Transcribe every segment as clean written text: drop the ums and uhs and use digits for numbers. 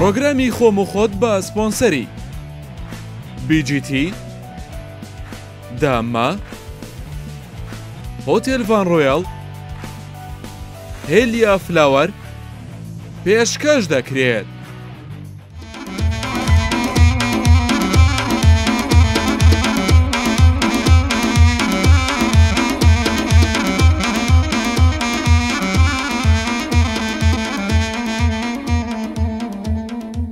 پرۆگرامی خۆم و خۆت بە سپۆنسەری BGT، داما، هۆتێل ڤان ڕۆیاڵ، هێلیا فلاوەر پێشکەش دەکرێت.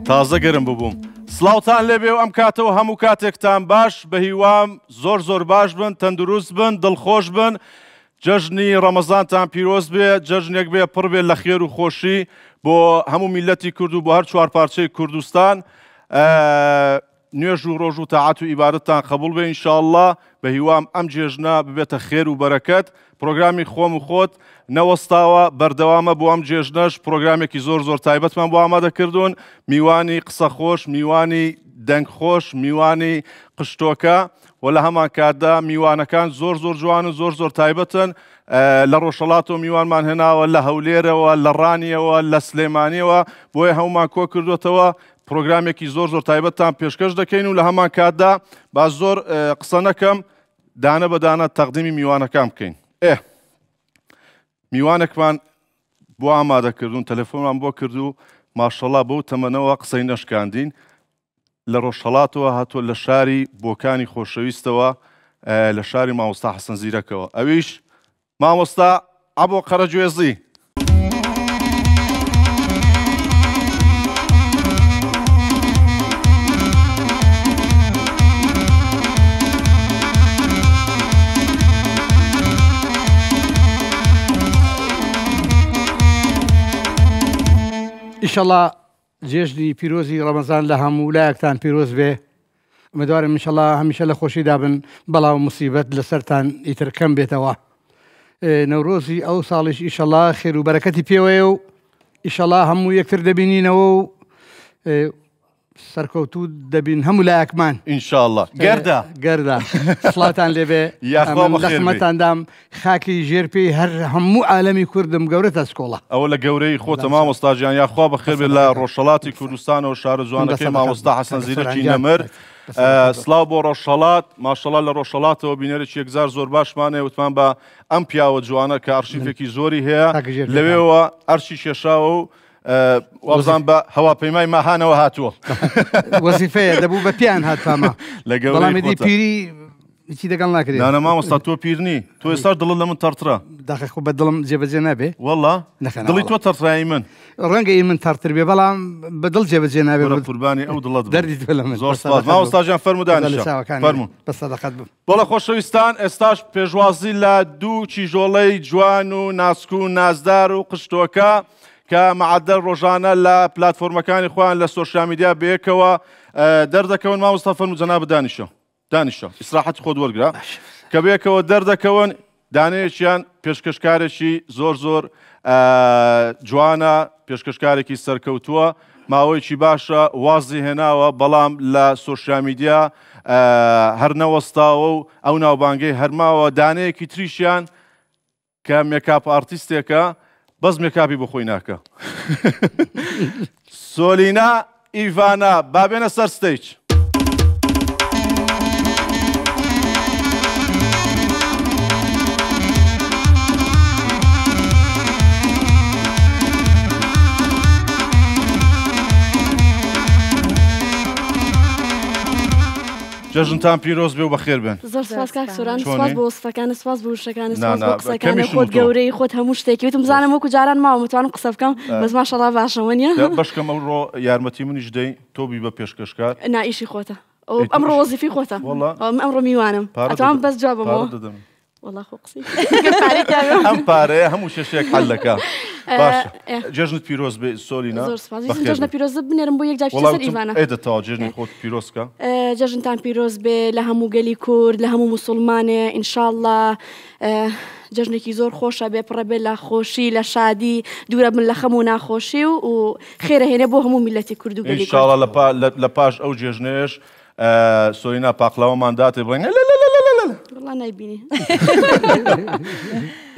تازە گەرم ببووم. سڵاوتان لێبێ و ئەم کاتەوە هەموو کاتێکتان باش بە هیوام زۆر باش بن، تەندروست بن، دڵخۆش بن. جەژنی ڕەمەزانتان پیرۆز بێ، جەژنێک بێ پڕ بێ لە خێر و خۆشی بۆ هەموو میلەتی کورد و بۆ هەر چوار پارچەی کوردستان. نوێژ و ڕۆژ و تاعات و ئیبادەتتان قبول بێ ئینشاءالله. بە هیوام ئەم جێژنە ببێتە خێر و بەرەکەت. پرۆگرامی خۆم و خۆت نەوەستاوە، بەردەوامە بۆ ئەم جێژنەش پرۆگرامێکی زۆر تایبەتمان بۆ ئامادەکردوون. میوانی قسە خۆش، میوانی دەنگ خۆش، میوانی قشتۆکە و لە هەمان کاتدا میوانەکان زۆر جوان و زۆر تایبەتن. لە ڕۆژهەڵاتەوە میوانمان هێناوە، لە هەولێرەوە، لە ڕانیەوە، لە سلێمانیەوە، بۆیە هەمومان کۆ کردوێتەوە. پرۆگرامێکی زۆر تایبەتتان پێشکەش دەکەین و لە هەمان کاتدا با زۆر قسە نەکەم، دانە بە دانە تەقدیمی میوانەکان بکەین. میوانێکمان بۆ ئامادەکردوون، تەلەفۆنمان بۆ کردو، ماشەڵڵا بەو تەمەنەوە قسەی نەشکاندین. لە ڕۆژهەڵاتەوە هاتووە لە شاری بۆکانی خۆشەویستەوە، لە شاری مامۆستا حەسەن زیرەکەوە. ئەویش مامۆستا عەبۆ قەرەجوێزی. ئیشەڵڵا جێژنی پیرۆزی ڕەمەزان لە هەموو لایەکتان پیرۆز بێ. ئەمەدوارم ئینشەڵڵا هەمیشە لە خۆشیدا بن، بەڵاو موسیبەت لەسەرتان ئیتر کەم بێتەوە. نەورۆزی ئەو ساڵیش ئیشەڵڵا خێر و بەرەکەتی پێوەیە و ئیشەڵڵا هەموو یەکتر دەبینینەوە و سەرکەوتوو دەبین هەموو لایەکمان ئینشاءڵڵا. گەردە سڵاتان لێبێ، لەخمەتاندام خاکی ژێرپێی هەر هەموو عالەمی کوردم گەورەتە سکۆڵە. ئەوە لە گەورەی خۆتە مامۆستاجیان، یاخوا بەخێر بێت لە ڕۆژهەڵاتی کوردستانەوە شارە جوانەکەی مامۆستا حەسەن زیرەکی نەمر. سڵاو بۆ ڕۆژهەڵات، ماشەڵڵا لە ڕۆژهەڵاتەوە بینەرێکی یەکجار زۆر باشمانێ، وتمان بە ئەم پیاوە جوانە کە ئارشیفێکی زۆری هەیە، لەوێەوە ئەرشی کێشاوە و وەزان بە هەواپەیمای ماهانەوە هاتووە. وەزیفەیە دەبوو بە پیان هاتفامە لە گەوەڵامی پیری هیچی دەگەڵ ناکرێت. نانە مامۆستا تۆ پیرنی، تۆ ئێستا دڵت لە من تەرترا. داخە بە دڵم جێبەجێ نابێ. وەڵڵا دڵی تۆ تەرترایی من. ڕەنگە ئین من تەرتر بێ، بەڵام بە دڵ جێبەجێ نابێ. قوربانی ئەو دڵت دەردی تۆ لە من. زۆر سپاس مامۆستاجان، فەرموودانیشە. فەرموون. بە سەدەقەت بم. بەڵێ خۆشەویستان، ئێستاش پێشوازی لە دوو چیژۆڵەی جوان و ناسک و نازدار و قشتۆکە کە مەعەدەل ڕۆژانە لە پلاتفۆرمەکانی خۆیان لە سۆشیال میدیا بەیەکەوە دەردەکەون. مامۆستا فەرموو جەناب دانیشە ئیسراحەتی خۆت وەرگرا کە بەیەکەوە دەردەکەون. دانەیەکیان پێشکەشکارێکی زۆر جوانە، پێشکەشکارێکی سەرکەوتووە، ماوەیەکی باشە وازی هێناوە، بەڵام لە سۆشیال میدیا هەر نەوەستاوە و ئەو ناوبانگەی هەرماوە. دانەیەکی تریشیان کە مێکاپ ئارتیستێکە، بەس مێکاپی بۆ خۆی ناکە. سۆلینا ئیڤانە، بابێنە سەر ستەیج. جەژنتان پیرۆز بێ و بەخێر بێن. زۆر سپاس کاک سۆران، سپاس بۆ وەستفەکانە، سپاس بۆ وشەکانە، سپاس بۆ قسەکانە خۆت، گەورەی خۆت، هەموو شتێکی وتم بزانم وەکو جاران ماوە متوانم قسە بکەم، بەس ماشەڵڵا باشەوە نییە. بەشکەم ئەوڕۆ یارمەتی منیش دەی تۆ بی بە پێشکەشکار. نا ئیشی خۆتە، ئەمڕۆ وەزیفەی خۆتە، ئەمڕۆ میوانم، ئەتوانم بەس جوابەمەوە. والله خۆ قسەی ئەم پارەیە هەموو شەشێک حەلەکە. باشە جەژنت پیرۆز بێ سۆلینا. زۆر سپاس. جەژنە پیرۆزت بنێرم بۆ یەک جار سەر ئیڤانە. ئێدەتەوە جێژنی خۆت پیرۆزکە. جەژنتان پیرۆز بێ لە هەموو گەلی کورد، لە هەموو موسڵمانێ ئینشاءڵڵا. جەژنێکی زۆر خۆشە بێ، پڕە بێ لە خۆشی، لە شادی، دوورە بن لە خەم و ناخۆشی و خێرە هێنێ بۆ هەموو میلەتی کورد و گەلی کورد. ئینشاءڵڵا لە پاش ئەو جێژنەیەش سۆلینا پاقلاوەمان داتێ بڵێن والله نایبینی.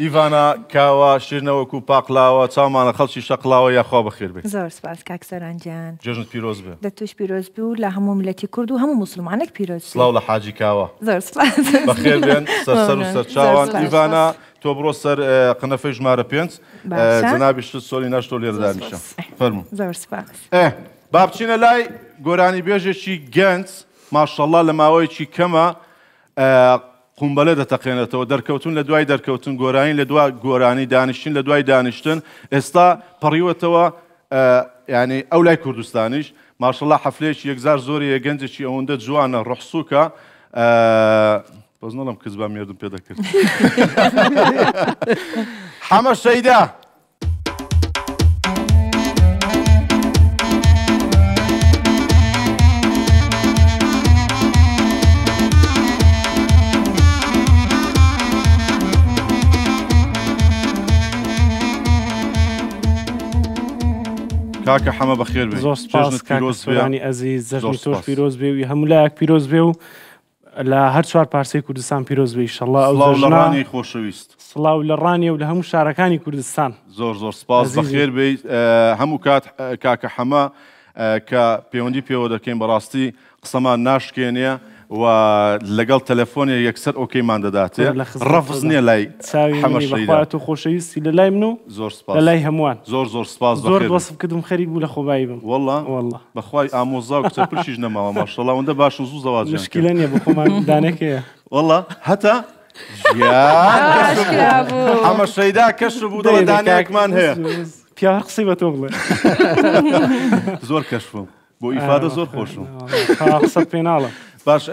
ئیڤانە کاوە شیرنەوەکو پاقلاوە چاومانە خەڵکی شەقلاوە یاخوا بەخێر بێت زۆر سپاس کاک سەرانجیان جێژنت پیرۆز بێ دە توش پیرۆز بوو و لە هەموو ملەتی کورد و هەموو موسڵمانێک پیرۆز سڵاو لە حاجی کاوە زۆر سپاس بەخێر بێن سەر و سەرچاوان ئیڤانە تۆ بڕۆ سەر قنەفەی ژمارە 5 جەنابی شت سۆلی ناشتۆ لێرەدانیشە فەرموو زۆر سپاس با بچینە لای گۆرانی بێژێکی گەنج ماشەڵڵا لە ماوەیەکی کەمە قومبەلە دەتەقێنێتەوە دەرکەوتون لە دوای دەرکەوتن گۆرانی لە دوای گۆرانی دانیشتن لە دوای دانیشتن ئێستا پەڕیوەتەوە یعنی ئەو لای کوردستانیش ماشەڵڵا حەفلەیەکی یەکزار زۆری گەنجێکی ئەوەندە جوانە ڕەحسووکە بەس نەڵم کەس با مێردم پێ دەکرد حەمە شەیدا کاکە حەمە بەخێر بێ زۆر سپاس کاکسۆرانی ئەزیز زەژنی تۆش پیرۆز بێ و هەموو لایەک پیرۆز بێ و لە هەر چوار پارچەی کوردستان پیرۆز بێ ئینشەڵڵا ئەو لەڕانی خۆشەویست سڵاو لە ڕانیە و لە هەموو شارەکانی کوردستان زۆر زۆر سپاس بەخێر بێ هەموو کات کاکە حەمە کە پەیوەندی پێوە دەکەین بەڕاستی قسەمان ناشکێنێ و لەگەڵ تەلەفۆنێ یەکسەر ئۆکەیمان دەداتێ ڕەفز نییە لای حەمە شەیدا و خۆشەویستی لە لای من و زۆر سپاس لە لای هەمووان زۆر زۆر سپاس زۆر وەسف کردم خەریک بوو لە خۆبایی بم والله بەخوای ئامۆزا و کچە پرشیش نەماوە ماشەڵڵا ئەوەندە باشن زوو زەواج مشکلە نییە بۆ خۆمان دانێکەیە والله هەتا حەمە شەیدا کەش بوو دەڵێ دانەیەکمان هەیە پیاوە قسەی بە تۆ بڵێ زۆر کەش بووم بۆ ئیفادە زۆر خۆشم قسەت پێ ناڵم باش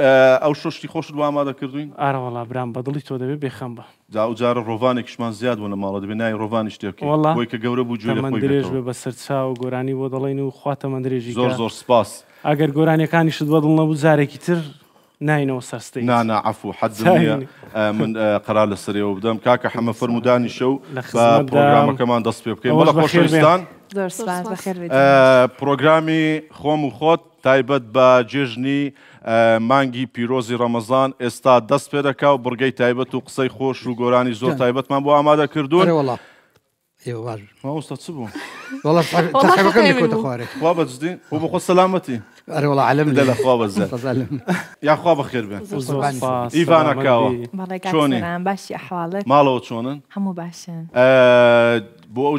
ئەو شۆشتی خۆشت بۆ ئامادە کردوین ئارەوەڵا برام بەدڵی تۆ دەبێت بێخەم بە جا و جارە ڕۆڤانێکیشمان زیاد بوو لە ماڵە دەبێت نای ڕۆڤانی شتێکی بۆی کە گەورە بوو جوێ من درێژ بێ بە سەرچاو و گۆرانی بۆ دەڵێن و خواتە من درێژی زۆر زۆر سپاس ئەگەر گۆرانیەکانیشت بەدڵ نەبوو جارێکی تر ناینەوە سەرستی نانا عفو حەزم نییە من قەرار لەسەرەوە بدەم کاکە حەمە فەرمودانی شەو بە پرۆگرامەکەمان دەست پێ بکەین بەڵە خۆشەویستان زۆر سپاس بەخێر بێت پرۆگرامی خۆم و خۆت تایبەت بە جێژنی مانگی پیرۆزی ڕەمەزان ئێستا دەست پێ دەکا و بڕگەی تایبەت و قسەی خۆش و گۆرانی زۆر تایبەتمان بۆ ئامادە کردوون ماوەستا چ بوو خوا بەجدین و بخۆ سەلامەتی ئەرێوەڵا عەلەم لە خوا بەزە یاخوا بەخێر بێن ئیڤانە کاوە چۆنی باشی ئەحواڵت ماڵەوە چۆنن هەموو باشن بۆ ئەو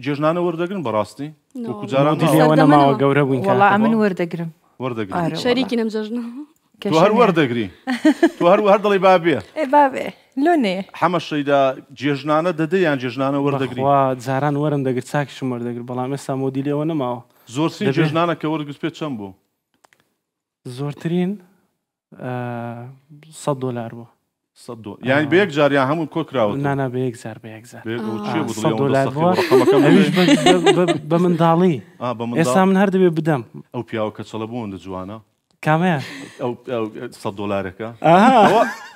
جێژنانە وەردەگرن بەڕاستی وەکوجاران دیلەوە نەماوە گەورە بووین وەڵا من وەردەگرم وەردەگرن شەریکی نەم جەژنە تو هەر وەردەگری تو هەر دڵی بابێ بابێ لۆنێ حەمە شەیدا جێژنانە دەدەیان جێژنانە وەردەگری جاران وەرم دەگرت چاکیشم وەردەگرت بەڵام ئێستا مۆدیلەوە نەماوە زۆرترین جێژنانە کە وەرگرت پێ چەند بوو زۆرترین $100 بوو یعنی بە یەک جاریان هەموو کۆکراوە نانا بە یەک جار بە یەک جار $100 بە منداڵی ئێستا من هەر دەبێ بدەم ئەو پیاوە کە چەڵە بوون دە جوانە کامەیە $100ەکە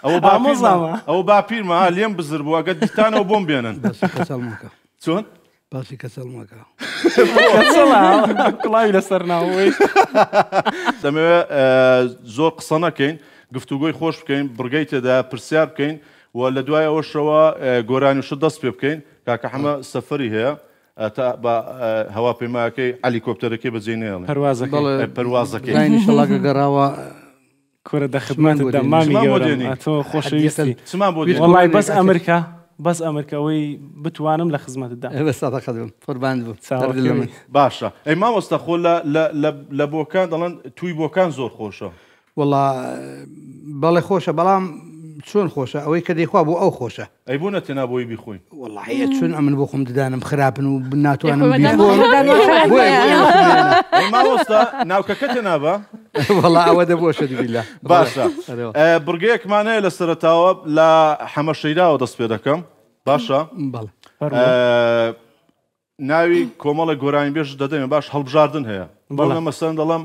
ئەوە ئەو باپیرمە لێم بزر بووە گە دیتانەوە بۆم بێنن چۆن باسی کەسەڵ مەکە کڵاوی لەسەر ناوەی دەمەوێت زۆر قسە نەکەین گفتوگۆی خۆش بکەین بڕگەی تێدا پرسیار بکەین و لە دوای ئەوەشەوە گۆرانی وشت دەست پێ بکەین کاکە حەمە سەفەری هەیە تا بە هەواپەیماکەی هەلیکۆپتەرەکەی بەجێ نێڵێن پەروازەکەی ئینشەڵڵا گەڕاوە کورە دەخدمەتدا مامی گەورە تۆ خۆشەویستی چمان بۆ وەڵای بەس ئەمریکا بەس ئەمریکەوەی بتوانم لە خزمەتدا ئێستادەقەدم قوربان بوو باشە ئەی مامۆستا خۆ لە بۆکان دەڵێن توی بۆکان زۆر خۆشە وەڵا بەڵێ خۆشە بەڵام چۆن خۆشە ئەوەی کە دەیخوا بۆ ئەو خۆشە ئەی بوو نەتێنا بۆی بیخۆین وەڵاهەیە چۆن ئەمن بۆ خۆم ددانم خراپن و ناتوانم مامۆستا ناوکەکە تێنابە وەڵا ئەوە دەبۆشە دیبیلا باشە بڕگەیەکمانەیە لە سەرەتاوە لە حەمە شەیداوە دەست پێ دەکەم باشە ناوی کۆمەڵی گۆرانی بێژ دەدەمێ باش هەڵبژاردن هەیە بەڵێ مەسەن دەڵێم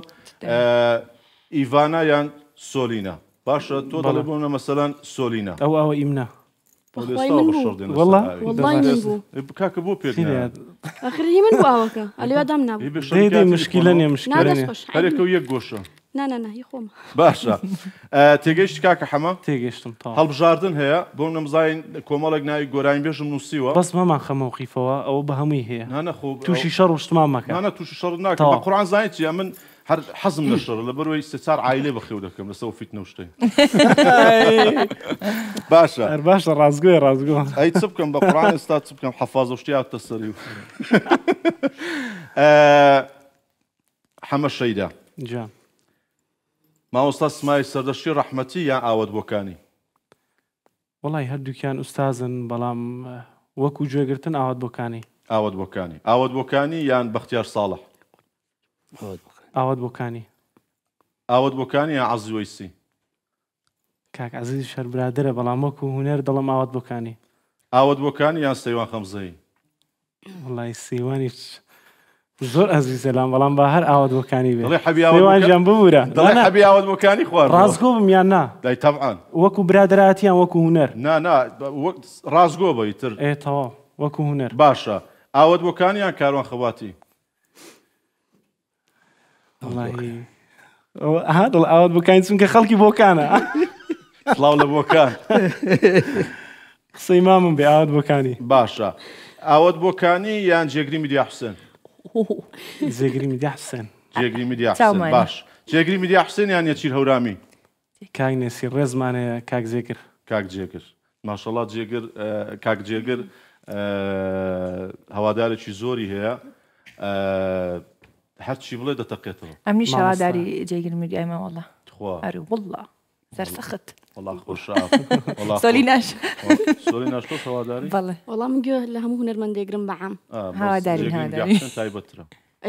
ئیڤانە یان سۆلینا باشە تۆ دەڵێ بوومە مەسەلەن سۆلینا ئەوە ئیمنا کاکە بۆ پێ ئەخری من باوەکە ئەلێوادام نابوو مشکلە نیە مشکلە هەرێکە و یەک گۆشە نانە هیخۆم باشە تێگەیشت کاکە حەمە تێگەشتم تا هەڵبژاردن هەیە بۆ نەمزین کۆمەڵێک ناوی گۆرانی بێژم نووسیوە بەس مەمان خەمەوقیفەوە ئەوە بە هەمووی هەیە نانە خۆ تووشی شەڕ وشتمان مەکە نانە تووشی شەڕ ناکە بە قورآن زانیت چیە من هەر حەزم لە شەڕ لەبەرەوەی سێچار عایلێ بەخێو دەکەم لەسەر فیتنە و شتەی باشە هەر باشە ڕازگۆی ڕازگۆ ئەی چ بکەم بە قورآن ئێستا چ بکەم حەفاظە شتی هاتە سەری و حەمە شەیدا جان مامۆستا سمای سەردەشتی ڕەحمەتی یان ئاوەت بۆکانی وڵی هەردووکیان ئوستازن بەڵام وەکو گوێگرتن ئاوات بۆکانی ئاوەت بۆکانی ئاوەت بۆکانی یان بەختیار ساڵح ئاوات بۆکانی ئاوەت بۆکانی یان عەزیز وەیسی کاک عەزیز شەر برادرە بەڵام وەکو هونەر دەڵم ئاوات بۆکانی ئاوەت بۆکانی یان سەیوان خەمزەی وڵی سیوانی زۆر ئەزیزەلام بەڵام با هەر ئاوات بۆکانی بێ دەڵێ حەبی سیوانجیان ببورە دەڵێ حەبی ئاوەت بۆکانی خوارد ڕازگۆ بم یان نا دای تەبعاً وەکو برادراتیان وەکو هونەر نا ڕازگۆ بە ئیتر ئێتەوە وەکو هونەر باشە ئاوەت بۆکانی یان کاروان خەواتی دڵ ئاوات بۆکانی چونکە خەڵکی بۆکانە سڵاو لە بۆکان قسەی مامم بێ ئاوات بۆکانی باشە ئاوەت بۆکانی یان جێگری میدیا حوسێن زێگری میدیا حوسێن جێگری میدیا حوسێن باش جێگری میدیا حوسێن یان یەچیر هەورامی کاک نێسی ڕێزمانەیە کاک زێگر کاک جێگر ماشەڵڵا جێگر کاک جێگر هەوادارێکی زۆری هەیە هەرچی بڵێ دەتەقێتەوە ئەمنی شەواداری جێگر میدیای مەوەڵە خوا ئەرو وڵڵا سەرسەخت وەڵا خۆشا سۆلی ناش سۆلی ناشتۆ هەواداری بەڵێ وەڵام گوێ لە هەموو هونەرمەندێگرم بەعام هەواداری تایبەترە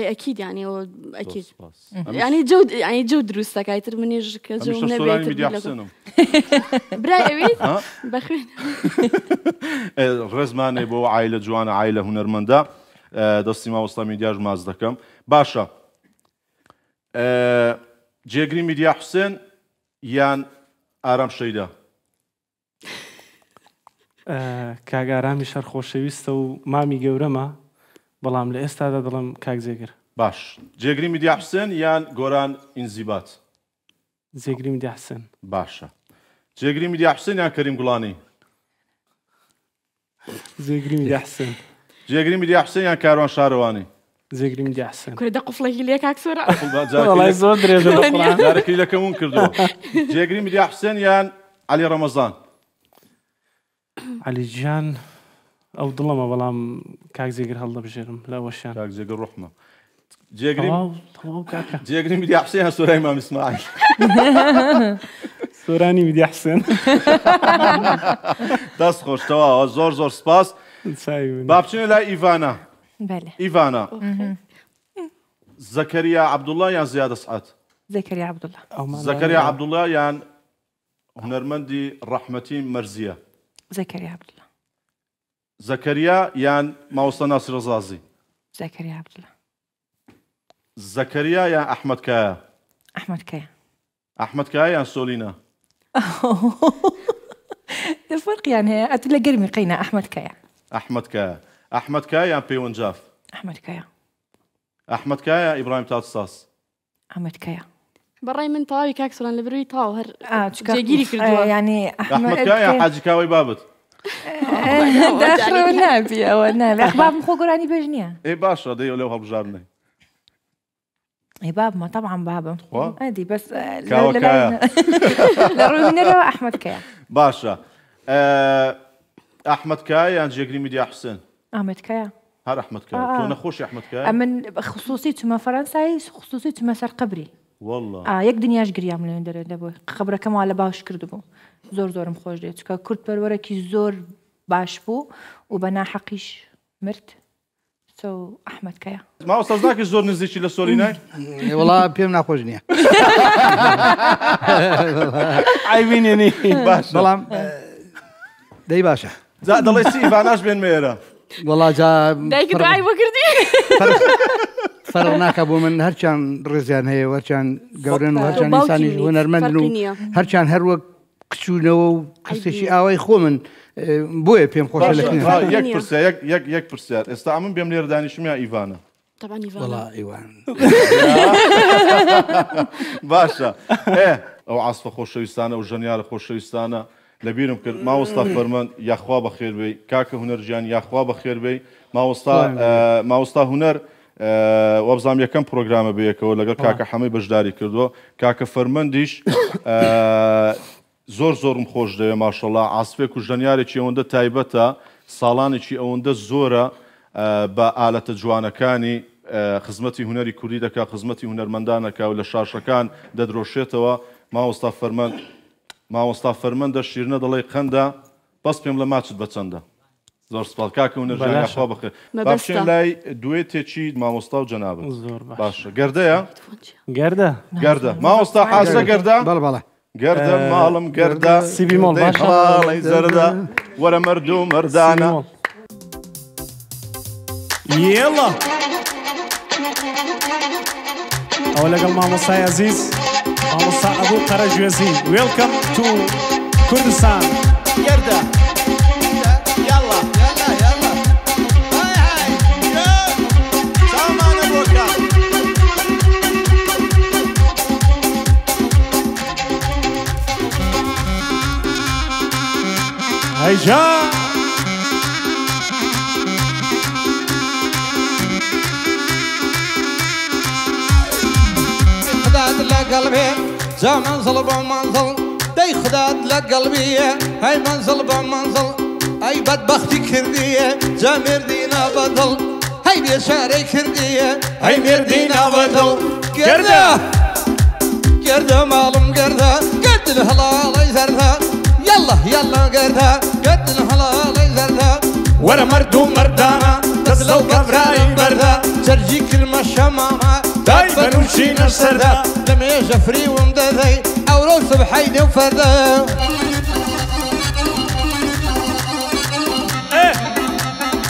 ئەکید یانی ئەکید ینی جود ینی جو دروستەکەیتر منێژ کە جو نەبێتم برای ئەویت بەخوێن ڕێزمانێ بۆ عایلە جوانە عایلە هونەرمەندە دەستی ماوەستا میدیاژ ماز دەکەم باشە جێگری میدیا حوسێن یان ئارام شەیدا کاگارامی شەر خۆشەویستە و مامی گەورەمە بەڵام لە ئێستادا دڵم کاک زێگر باش جێگری میدیا حوسێن یان گۆران ئینزیبات زێگری میدیا حوسێن باشە جێگری میدیا حوسێن یان کەریم گوڵانی زێگری میدیا حوسێن جێگری میدیا حوسێن یان کاروان شارەوانی زێگری میدیا حوسێن کوردە قوفڵێکی لێ کاکسۆرە وڵی زۆر درێژە جارێکی لەکەمون کردو جێگری میدیا حوسێن یان عەلی ڕەمەزان عەلی گیان ئەو دڵەمە بەڵام کاک زێگر هەڵدەبژێرم لە وەشیان کاک زێگر ڕوحمە کاکە جێگری میدیا حوسێن یان سۆرای مام ئیسماعیل سۆرانی میدیا حوسێن دەست خۆشتەوە زۆر زۆر سپاس با بچینە لای ئیڤانە ئیڤانە زەکەریا عەبدوڵڵا یان زیاد ئەسعەد زەکەریا عەبدوڵڵا زەکەریا عەبدوڵڵا یان هونەرمەندی ڕەحمەتی مەرزیە زەکەریا عەبدوڵڵا زەکەریا یان ماوەستا ناسر ڕەزازی زەکەریا عەبدوڵڵا زەکەریا یان ئەحمەد کایە ئەحمەد کایە ئەحمەد کایە یان سۆلینا فەرقیان هەیە ئەت لە گەرمی قەینە ئەحمەد کایە ئەحمەد کایە ئەحمەد کایە یان پەیوەنجاف ئەحمەد کایە ئەحمەد کایە ئیبراهیم تاتساس ئەحمەد کایە بەڕای من تاوی کاکسۆران لە بروی تاو هەر جێگیری کردووە ینی ئەحمەد کایە حاجی کاوەی بابت داخلەوە نابی ئەوە نابێ بابم خۆ گۆرانی بێژ نییە ئێ باشە دەی لەو هەڵبژارنەی ئەی بابمە طبعا بابم خوا ئەدی بەس کاوە کایە لە ڕوونەرەوە ئەحمەد کایە باشە ئەحمەد کایە یان جێگری میدیا حوسێن ئەحمەد کایە هەر ئەحمەد کایە تۆ نەخۆشی ئەحمەد کایە من خصوصی چوومە فەرەنسای خصوصی چوومە سەر قەبری والله یەک دنیاش گریام لەوێن دەرێت دەبووی قەبرەکەمەوە لە باش کردبوو زۆر زۆرم خۆش دێت چکە کورد پەروەرەکی زۆر باش بوو و بە ناحەقیش مرد ئەحمەد کایە ماوەستاز ناکەی زۆر نزیکی لە سۆلینای وڵا پێم ناخۆش نییە ئایبینێنی بەڵام دەی باشە دەڵێ چی ئیڤاناش بێن مێرە وڵا جا دایکی دوای بۆ کردی فەرق ناکە بۆ من هەرچیان ڕێزیان هەیە وەرچیان گەورن و هەرچیان ئینسانی هونەرمەندن و هەرچیان هەروەک کچوونەوە و کەسێکی ئاوای خۆ من بۆیە پێم خۆشە لە یەک پرسیار ئێستا من بێم لێرە دانیشم یا ئیڤانە طبعا إيفانا. والله إيوان باشە ئەو عاسفە خۆشەویستانە و ژەنیارە خۆشەویستانە لەبیرم کرد ماوەستا فەرمەند یاخوا بەخێر بێی کاکە هونەرجیان یاخوا بەخێر بێی ماوەستا هونەر وەبزانام یەکەم پرۆگرامە بەیەکەوە لەگەڵ کاکە حەمەی بەشداری کردووە کاکە فەرمەندیش زۆرم خۆش دەوێ ماشەڵڵا عاسفێک و ژەنیارێکی ئەوەندە تایبەتە ساڵانێکی ئەوەندە زۆرە بە ئالەتە جوانەکانی خزمەتی هونەری کوردی دەکا خزمەتی هونەرمەندانەکە و لە شاشەکان دەدرۆشێتەوە ماوەستا فەرمەندە شیرنە دەڵێ قەندە بەس پێم لە ماچت بە چەندە زۆر سپاس کاکە هونەرجیان یاخوا بەخێر با بچین لای دوێتێکی مامۆستا و جەنابەت باشە گەردەیە گەردە ماوەستا حازە گەردە بەڵێ گەردە ماڵم گەردە سیبی مۆڵ باشە ماڵی زەردە وەرە مەرد و مەردانە یێڵە ئەوە لەگەڵ مامۆستای عەزیز مامۆستا ئەبوو قەرەگوێزی وێلکەم تو کوردستان گەردە یاڵا های سامانە بۆکە هەیجا خدات لقلبي جا منزل بمنزل دي خدات لقلبي هاي منزل بمنزل اي بدبختي كردية جا مردينا بدل هاي بيشاري كردية هاي مردينا بدل قردة مالم قردة قد الهلال يزردها يلا قردة قد الهلال يزردها ورا مردو مردانة تزلو قبراي بردا ترجي كلمة شمامة دايما وشينا السردة لما جفري ومدذي او رو صبحيني وفردة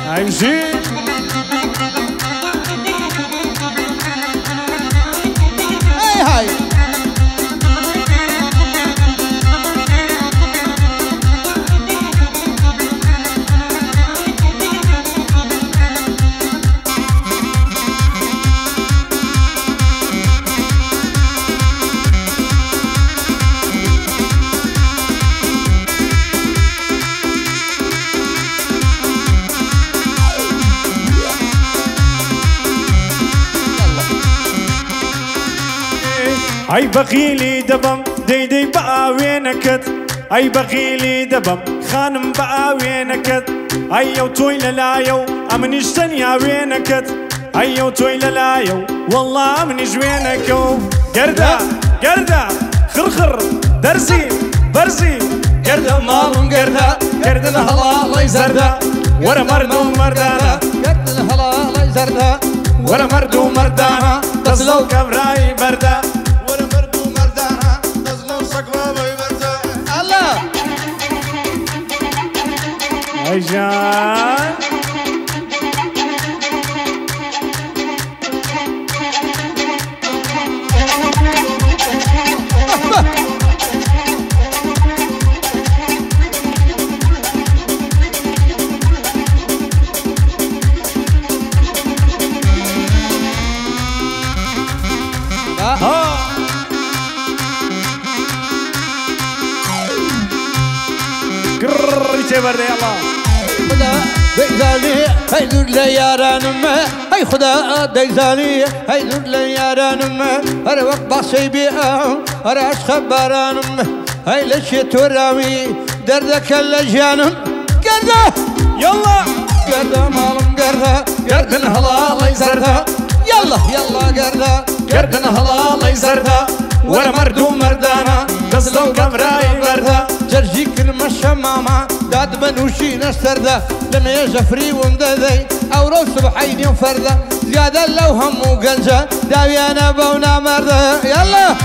عايزين هاي اي بغيلي دبم ديدي بقى وينكت اي بغيلي دبم خانم بقى وينكت ايو توي للايو امنيش تنيا وينكت ايو توي للايو والله امنيش وينكو قردة خرخر درسي برزي قردة مالم قردة الهلال يزردة ورا مردو مردانة قردة الهلال يزردة ورا مردو مردانة تزلو كبراي بردا جان قررتي برد يلا خدا ديزاني هاي دور لياران ما هاي خدا ديزاني هاي دور لياران ما هر وقت باشي بيئة هر عش خبران ما هاي لشي توراوي دردك اللجانم قردة يلا قردة مالم قردة قردن هلا يزردها يلا قردة قردن هلا يزردها ورا مردو مردانة تزلو كبراي بردا جرجي كلمة شمامة داد بنوشي نستردة لما يجفري ومدذي او رو صبحيني وفردة زيادة لو هم وقنجة داوي انا بونا مردة يلا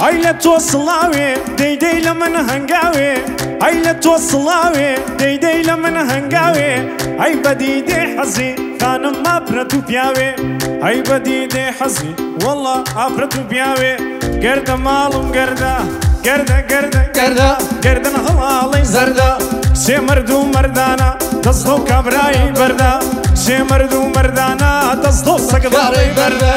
هاي لا توصلاوي دي دي لمن هنقاوي هاي لا توصلاوي دي دي لمن هنقاوي هاي بديدي حزي خانم ما برتو بياوي هاي بديدي حزي والله ابرتو بياوي قرد مالم قرده قرده قرده قرده قرده هلالي زرده شي مردو مردانا تصدو كبراي برده شي مردو مردانا تصدو سقداري برده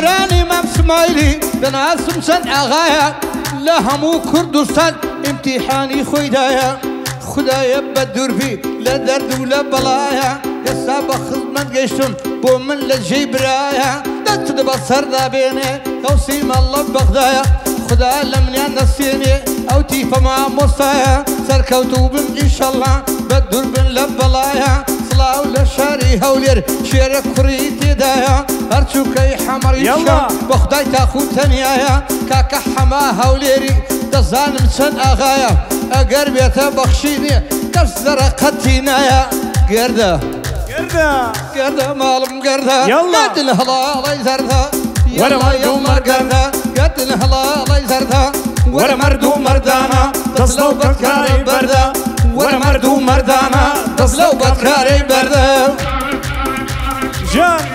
راني مام سمايلي بناس مسن اغايا لهمو كردستان امتحاني خويدايا خدايا بدور في لا درد ولا بلايا يا سابق خدمت قيشتن بو من لجي برايا دت بصر دا بيني توصي الله بغدايا خدا لمن نسيني او تيفا مع مصايا سركوتو بن ان شاء الله بدور بن لبلايا صلاة ولا شاري هولير شيرك فريتي دايا ارشو كي حمر يشا بخداي تاخو تنيايا كاكا حما هوليري دزان مسن اغايا اقر بيتا بخشيني كسر قتينايا قرده قرده قرده مالم قرده يلا قد الهلال يزرده يلا يلا قرده قد الهلال يزرده ورا مردو مردانا تصلو بكاري برده ورا مردو مردانا تصلو بكاري برده جان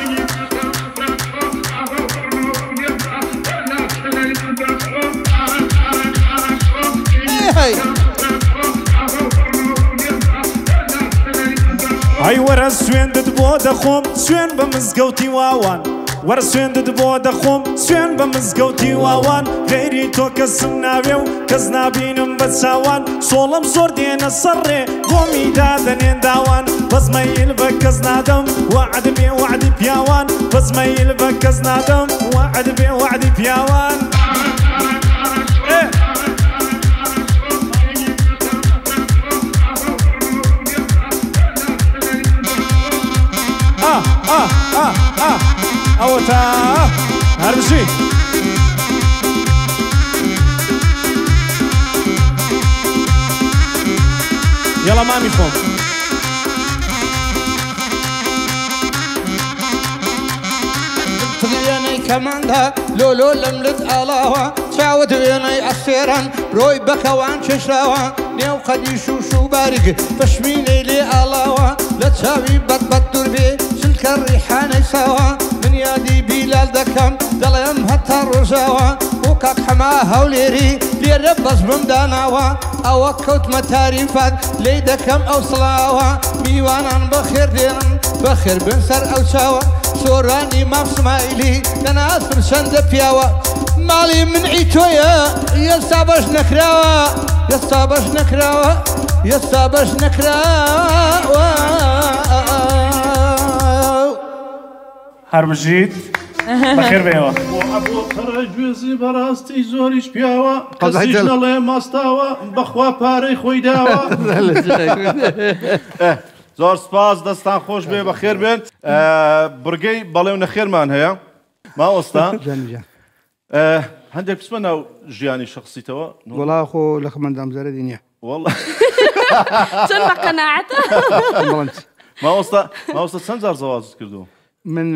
هاي ورا سوين دبو دخوم سوين بمزقوتي واوان ورا سوين دبو دخوم سوين بمزقوتي واوان غيري تو كسمنا بيو كزنا بينم بتساوان صولم صور دينا الصري قومي دادنين داوان بس ما يلبكزنا دم وعد بي وعد بياوان بس ما يلبكزنا دم وعد بي وعد بياوان ايه اوتا هربشي يلا مامي فوق تغياني كمان ده لولو لملت علاوة شاوت غياني أسيران روي بكوان ششراوة نيو قديشو شو بارك فشميني لي علاوة لا تساوي بط دربي سلك الريحاني سوا من يادي بلال دكم دليم حتى الرزاوة وكاك حما هوليري لي ربز بمداناوة أو كوت متاريفات لي دكم أو صلاوة ميوانا بخير دينا بخير بنسر أو سوا سوراني ما سمايلي انا اسم سند بياوة مالي من عيتويا يا صابش نكراوة يا صابش نكراوة يا صابش نكراوة هربجيت بخير بيوا ابو خرج وزي براستي زوريش بياوة قصيش الله ماستاوة بخوا باري خوي داوة زۆر سپاس دەستان خۆش بێ بە خێر بێن بڕگەی بەڵێونە خێرمان هەیە ماوەستا هەندێک پسمە ناو ژیانی شخصیتەوە وڵا خۆ لە خمەندام زەرەدی نییە چەند بە قەناعەتە ماوەستا چەند جار زەواجت کردو من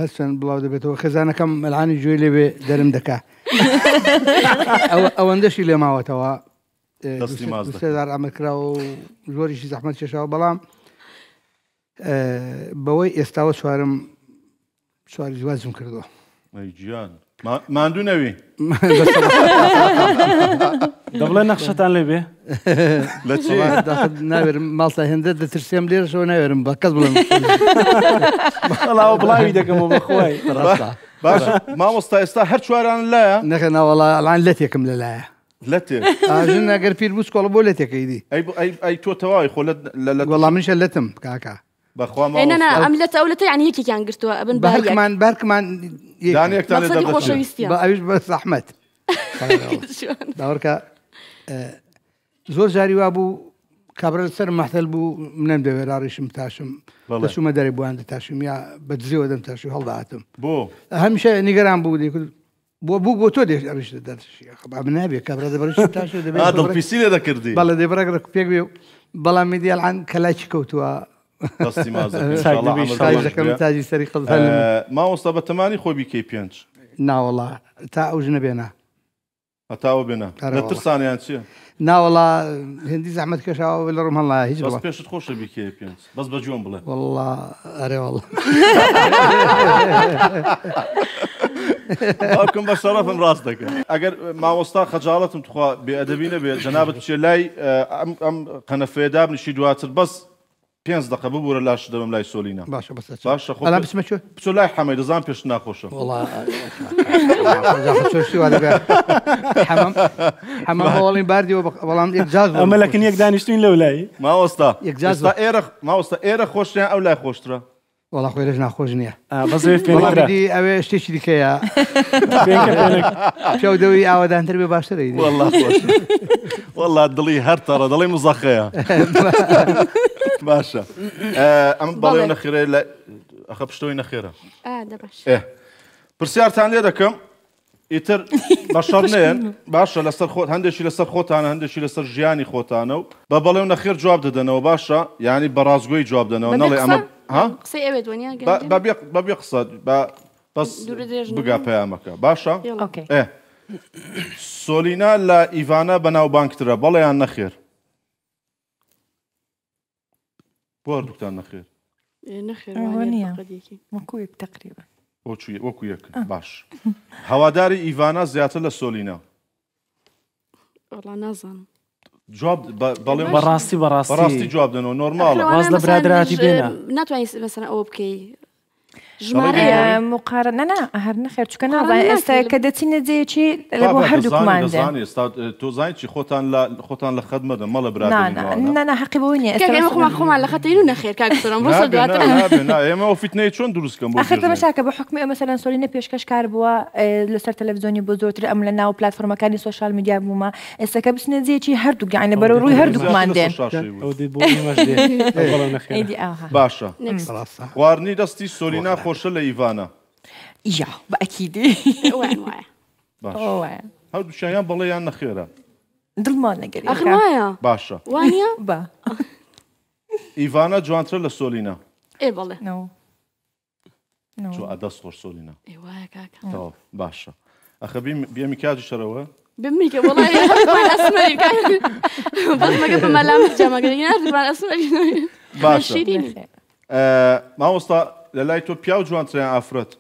هەستن بڵاو دەبێتەوە خێزانەکەم مەلعانی گوێ لێ بێ دەرم دەکا ئەوەندەشی لێ ماوەتەوە سێدار ئەمەکراوە و زۆریشی زەحمەت کێشاوە بەڵام بەوەی ئێستاوە سواری جوازم کردووە گیان ماندوو نەوی دەبڵێ نەخشەتان لێ بێ لە چی ناوێرم ماڵتا هێندە دەترسێم لێرەشەوە ناوێرم بە کەس بڵێم بەڵاوە بڵاوی دەکەمەوە بەخۆی باش مامۆستا ئێستا هەر چواران لایە نەخێناوەڵا ئەڵان لەتێکم لەلایە لەتێ ئاژن ئەگەر پیر بوو سکۆڵە بۆ لەتێکەی دی ئەی تۆ تەواوی خۆ وەڵام منشە لەتم کاکا بەخوا ئەنا ئەم لەتە ئەو لەتە یعنی یەکێکیان گرتووە ئەبن بارکمان دانیەکتان خۆشەویستیان بە ئەویش بە زەحمەت باوەڕکە زۆر جاری وا بوو کابرا سەر مەحتەل بوو منم دەوێت ڕاڕیشم تاشم دەچوومە دەرێ بووان دەتاشم یا بە دزیەوە دەم تاشی هەڵداهاتم بۆ هەمیشە نیگەران بوو دەیکرد بۆ تۆ دێش دەرشی نابێت کابرا دەبەرش تاش دەبێت دڵپیسی لێ دەکردی بەڵێ دەبڕێک پێک بێ بەڵام میدیالعان کەلاکی کەوتووە دەستی مازەکەم تاجی سەری قەڵ ماوەستا بە تەمانی خۆی بیکەی پێنج ناوەڵا تا ئەو ژنە بێنە هەتاوە بێنە نەترسانیان چییە؟ ناوەڵا هێندی زەحمەت کەشاوە لە ڕۆم هەڵا هیچ بەس پێشت خۆشە بیکەی پێنج بەس بە جوۆن بڵێ وەڵڵا ئەرێ وەڵڵا ئەوکم بە شەڕەفم ڕاست دەکەن ئەگەر ماوەستا خەجاڵەتم توخوا بێئەدەبی نەبێت جەنابەت بچێ لای ئەم قەنەفەیەدا بنیشی دواتر بەس 5 دقه ببوورە لاش دەبم لای سۆلینا باشە ئەلا بچمە چۆ بچۆ لای حەمەی دەزان پێش ناخۆشە حەمەم بەوەڵی باردیەوە بەڵام یەکجاز ئەمە لەکن یەک دانیشتوین لەو لای ماوەستا ماوەستا ئێرە خۆشیان ئەو لای خۆشترە وەڵا خۆی لەش ناخۆش نییە بەزێ ئەوێ شتێکی دیکەیە پێودەوی ئاوادانتر بێ باشترە وەڵا دڵی هەر تەڕە دڵی مزەخەیە باشە ئەم بەڵێ نەخێرە لە ئەخە پشتەوەی نەخێرە پرسیارتان لێ دەکەم ئیتر بە شەڕ نێن باشە لەسەر خۆت هەندێکی لەسەر خۆتانە هەندێکی لەسەر ژیانی خۆتانە و بە بەڵێ نەخێر جواب دەدەنەوە باشە یعنی بە ڕازگۆی جواب دەنەوە نەڵێ ئەمە قسەی ئەوێت وەنیا بەبێ قسە بەس بگا پەیامەکە باشە سۆلینا لە ئیڤانە بەناوبانگترە بەڵێیان نەخێر بۆ هەردووکتان نەخێر وەکو یەک باش هەواداری ئیڤانە زیاتر لە سۆلینا نازانم جواب بەڵێ بەڕاستی جواب دەنەوە نۆرماڵە واز لە برادراتی بێنە ناتوانیت مەسەن ئەوە بکەی ژمارە مقارنە هەر نەخێر چکە نازانێت ئێستا کە دەچینە جێکی لە بۆ هەردووکمان تۆ زانانی چی خۆتان لە خەدمەدە مەڵە برادرانە حەقی بۆ نییە خۆمان لە خەتەین و نەخێر کاکسۆرم ڕۆسە دواتر ئێمە ئەو فیتنەی چۆن دروستکەم بۆ ئەخر تەماشاکە بە حکمی ئەمە مەسەلەن سۆلینە پێشکەشکار بووە لەسەر تەلەڤیزیۆنی بۆ زۆرتر ئەم لە ناو پلاتفۆرمەکانی سۆشال میدیا بوومە ئێستا کە بچنە جێکی هەردووک یعنی بەرەو ڕووی هەردووکمان دێن باشە خواردنی دەستی سۆلینا خۆشە لە ئیڤانە یا بەئەکیدی هەردووشیان بەڵێیان نەخێرە دڵمان نەگەری باشە وانە بە ئیڤانە جوانترە لە سۆلینا بەڵێ ئەدەست خۆش سۆلینا باشە ئەخە بیەمی کاتی شەرەوە بميك والله اسمري بس ما قبل ما لامس جامعة اسمري باشە ماوەستا لە لای تۆ پیا و جوانتریان ئافرەت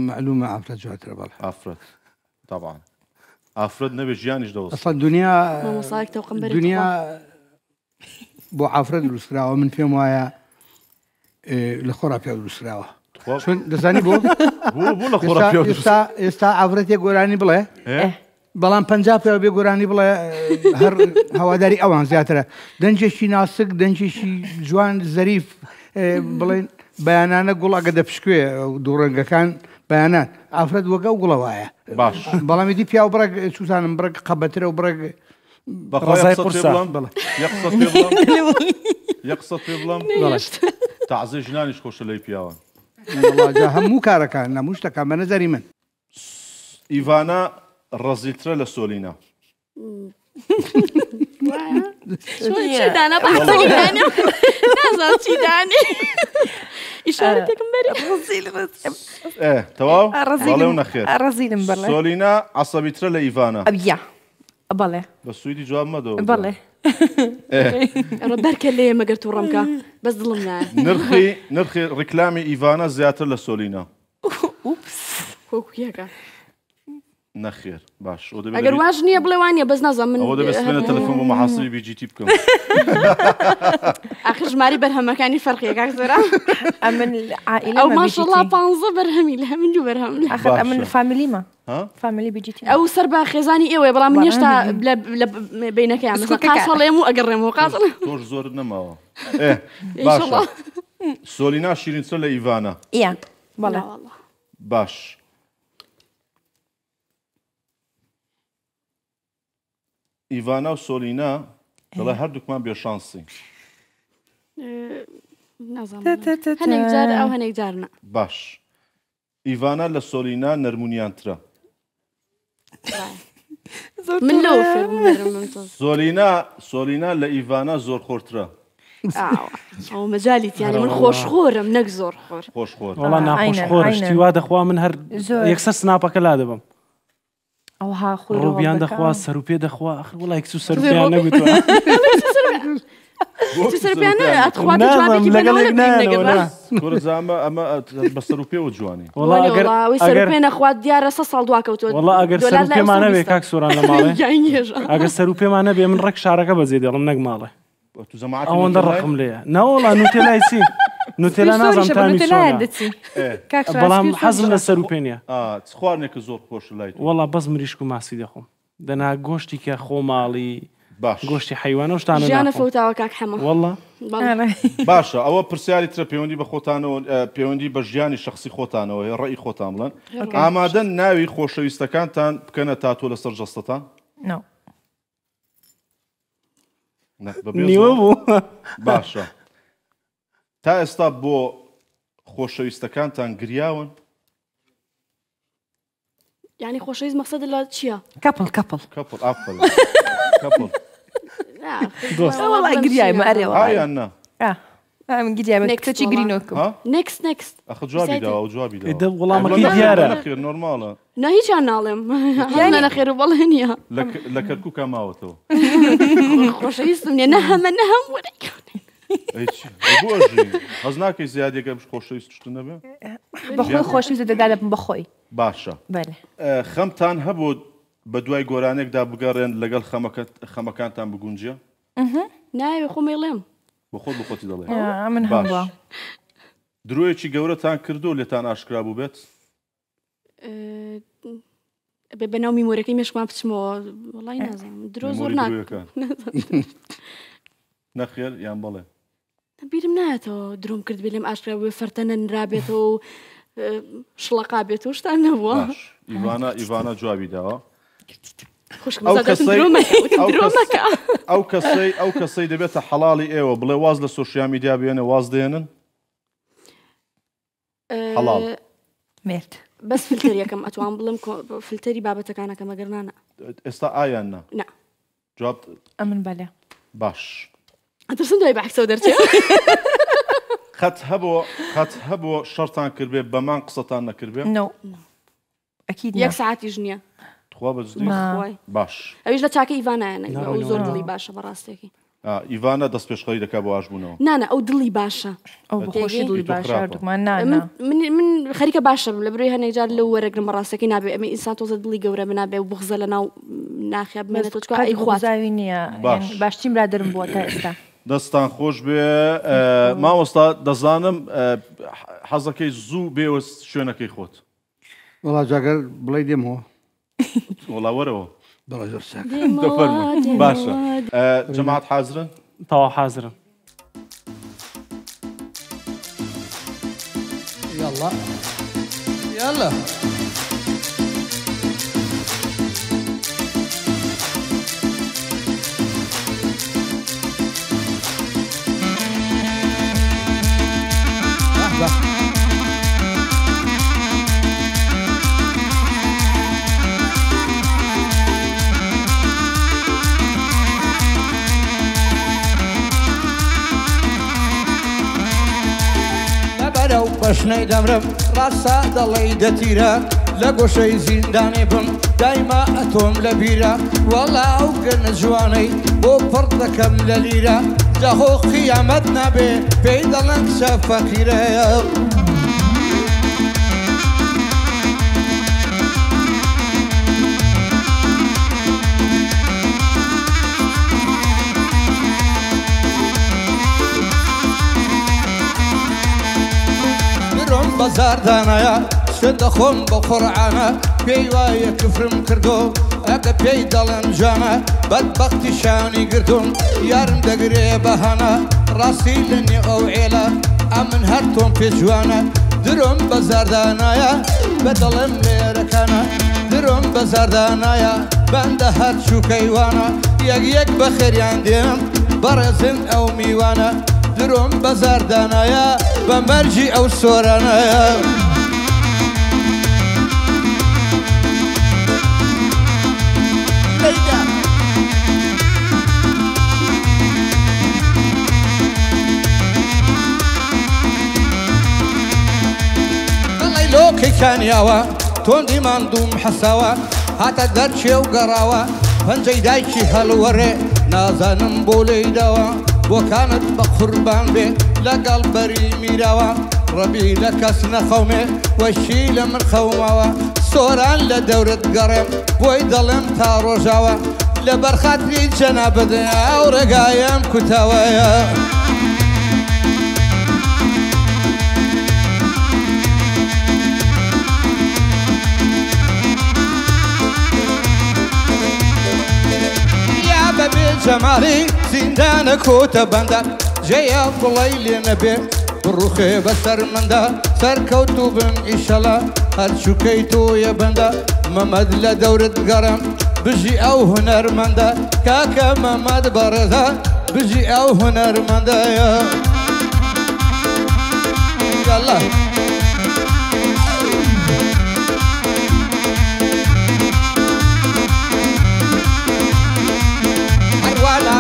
معلومە ئافرەت جوانترە بەڵێ ئافرەت طبعا ئافرەت نەبێت ژیانیش دەوەست ئەسڵ دنیا بۆ ئافرەت دروستکراوە من پێم وایە لە خۆڕا پێ دروستکراوە چون دەزانی بۆ ئێستا ئافرەتێک گۆرانی بڵێ بەڵام 50 پێ بێ گۆرانی بڵێ هەر هەواداری ئەوان زیاترە دەنجێکی ناسک دەنجێکی جوان زەریف بڵێن بەیانانە گوڵ ئەگە دەپشکوێ دوو ڕەنگەکان بەیانات ئافرەت وەگە و گوڵە وایە باش بەڵامی دی پیا و بڕێک چوتانم بڕێک قەبەترە و بڕێک یەقسە پێ بڵم تەعزیە ژنانیش خۆشە لەی پیاوە هەموو کارەکان نەموو شتەکان بە نەزەری من ئیڤانە ڕەزیترە لە سۆلینا تەواو بەڵێ و نەخێر سۆلینا عەسەبیترە لە ئیڤانە بەڵێ بە سویدی جواب مەدەوە بەڵێ بەرکە لێ مەگەر تو ڕەمکە بەس دڵم نایە نرخی ڕیکلامی ئیڤانە زیاتر لە سۆلینا نەخێر باش ئەگەر واژ نییە بڵێ وانە بەس نازانم من ئەوە دەبێت تەلەفۆن بۆ مەحاسبی بیجیتی بکەم ئاخر ژماری بەرهەمەکانی فەرقیە کاکسۆرە ئەمن ئەو ماشەڵڵا 15 بەرهەمی لە هەمن دوو بەرهەم ئەمن فامیلیمە فامیلی بیجیتی ئەو سەر بە خێزانی ئێوەیە بەڵام من هێشتا لە بینەکەیان قاسەڵێم و ئەگەڕێمەوە قاسڵ تۆش زۆرت نەماوە باشە سۆلینا شیرینترە لە ئیڤانە بەڵێ باش ئیڤانە و سۆلینا دەڵێ هەردووکمان بێشانسی هەنێک جار ئەو هەنێک جارنە باش ئیڤانە لە سۆلینا نەرمونیانترە. من لەوە فێرم سۆلینا لە ئیڤانە زۆر خۆرترە. ئەو مەجالیت یانی من خۆشخۆرم نەک زۆر خۆشخۆر. وەڵا ناخۆشخۆرە شتی وا دەخوا من هەر یەکسەر سناپەکە لا دەبم. ئەوها ڕۆبیان دەخوا سەر و پێ دەخوا وڵای کچ و سەر پێیان نەگوتووە. کورزامە ئەمە بە سەر و پێوە جوانی. سەر پێ نەخوات دیارە 100 ساڵ دوواکەوتەوە. وەڵا ئەگەر سەر و پێمانەوێ کاک سۆران لە ماڵێ ئەگەر سەر و پێمانە بێ من ڕێک شارەکە بەجێ دێڵم نەک ماڵێ ئەوەندە ڕقم لێیە ناوەڵا نوتێلای چی نوتێلا نازانم تامی چۆنە بەڵام حەزم لە سەر و پێ نییە خواردنێکە زۆر خۆش لای وەڵا بەس مریشک و ماسی دەخۆم دەنا گۆشتی کە خۆ ماڵی گۆشتی حیوانە و شتانە ژیانە فەوتاوە کاک حەمە وەڵا باشە ئەوە پرسیاری ترە پەیوەندی بە خۆتانەوە پەیوەندی بە ژیانی شخصی خۆتانەوە ڕێی خۆتان بڵێن ئامادەن ناوی خۆشەویستەکانتان بکەنە تاتۆ لەسەر جەستەتان نیوە بوو باشە تا ئێستا بۆ خۆشەویستەکانتان گریاون یعنی خۆشەویست مەقسەد لە چییە؟ کەپڵ ئافل کەپڵ وەڵا گریایمە ئەرێوە ئایان نا من گریایمە کچی گرینۆکم نێکست ئەخ جوابی داوە و جوابی داوە وەڵامەکەی دیارە نۆرماڵە نا هیچیان ناڵێم نەخێر و بەڵێ نییە لە کەرکووکە ماوەتەوە خۆشەویستم نیە نە هەمە نە هەم هەز ناکەی زیادێکم خۆشەویست شتن نەبێ بەخۆی خۆشویست دەدا دەبم بەخۆی باشە خەمتان هەبوو بە دوای گۆرانێکدا بگەڕێن لەگەڵ خەمەکانتان بگونجە ناوێ خۆمەڵێم بە خۆت بخۆتی دەڵێ من هەمووە درۆیەکی گەورەتان کردو لێتان ئاشکرا بوو بێت بەناو میمۆرەکەی مێشمان بچمەوە وڵای نازانم درۆ زۆر نەخێر یان بەڵێ بیرم نایەتەوە درۆم کرد بێ لێم ئاشکرا بوێ فەرتەنە نرابێتەوە و شڵەقا بێتەوە شتان نەبووە ئیڤانە جوابی داوە ئەو کەسەی دەبێتە حەڵاڵی ئێوە بڵێ واز لە سۆشیال میدیا بێنە واز دێنن حەڵاڵ مرد بەس فلتەر یەکەم ئەتوان بڵم فلتەری بابەتەکانەکە مەگەر نانە ئێستا ئایان نا جواب ئەمن بەلێ باش ئەترسم دوای بەعکسەوە دەرچێت خەت هەبوو شەرتان کردبێ بەمان قسەتان نەکردبێ یەک ساعتیش نییە خوا بەجدی باش ئەویش لە چاکە ئیڤانایە ئەو زۆر دڵی باشە بەڕاستێکی ئیڤانە دەست پێشخەری دەکا بۆ ئاشبوونەوە نانە ئەو دڵی باشە ئەو بەخۆشی دڵی باشە من خەریکە باشە لە بروی هەنێک جار لەو وەرەگرم بەڕاستەکەی نابێ ئەمە ئینسان تۆزە دڵی گەورە بنابێ و بغزە لە ناو ناخیا بمێنێتەوە چکە ئەی خوازاوی نییە باشتیم برادرم بووە تا ئێستا دەستان خۆش بێ مامۆستا دەزانم حەزەکەی زوو بێوە شوێنەکەی خۆت وڵا جاگەر بڵێ دێمەوە وڵا وەرەوە بەڵێ زۆر باشە جەماعەت حازرن تەواو حازرن يلا يلا بەشنەی دەمرم ڕاستە دەڵێی دەتیرە لە گۆشەی زیندانێ بم دایما ئەتۆم لە بیرە وەڵا ئەو گەنە جوانەی بۆ پڕ دەکەم لە لیرە جاهۆ قیامەت نابێ پێی دەڵێن کچە فەقیرەیە بەزاردانەیە شت دەخۆم بە قورعانە پێی وایە کفرم کردو ئەگە پێی دەڵێن جانە بەدبەختی شانی گرتوم یارم دەگرێ بەهانە ڕاستی لەنێ ئەو عێلە ئەمن هەر تۆم پێ جوانە درۆم بەزاردانایە بە دەڵێم لێرەکانە درۆم بەزاردانایە بەندە هەر چووکەیوانە یەک بە خێریان دێم بەڕێزن ئەو میوانە درۆم بەزاردانایە بە مەرجی ئەو سۆرانەیە شانیاوە تۆندی ماندوم حەساوە هاتە دەرچێ و گەڕاوە پەنجەی دایکی هەڵوەڕێ نازانم بۆ لێیداوە بۆکانت بە قوربان بێ لەگەڵ بەری میراوە ڕەبی لە کەس نەخەومێ وەشی لە من خەوماوە سۆران لە دەورت گەڕێم بۆی دەڵێم تا ڕۆژاوە لە بەرخاتری جەنابەت ئەو ڕێگایم کوتاوەیە جەماڵی زیندانە کۆتە بەندە جێیا بڵی لێ نەبێ بڕوخێ بەسەر مندا سەرکەوت و بم ئیشەڵا هەرچووکەی تۆیە بەندە مەمەد لە دەورت گەڕم بژی ئەو هونەرمەندە کاکە مەمەد بەڕێزە بژی ئەو هونەرمەندەیە یاڵا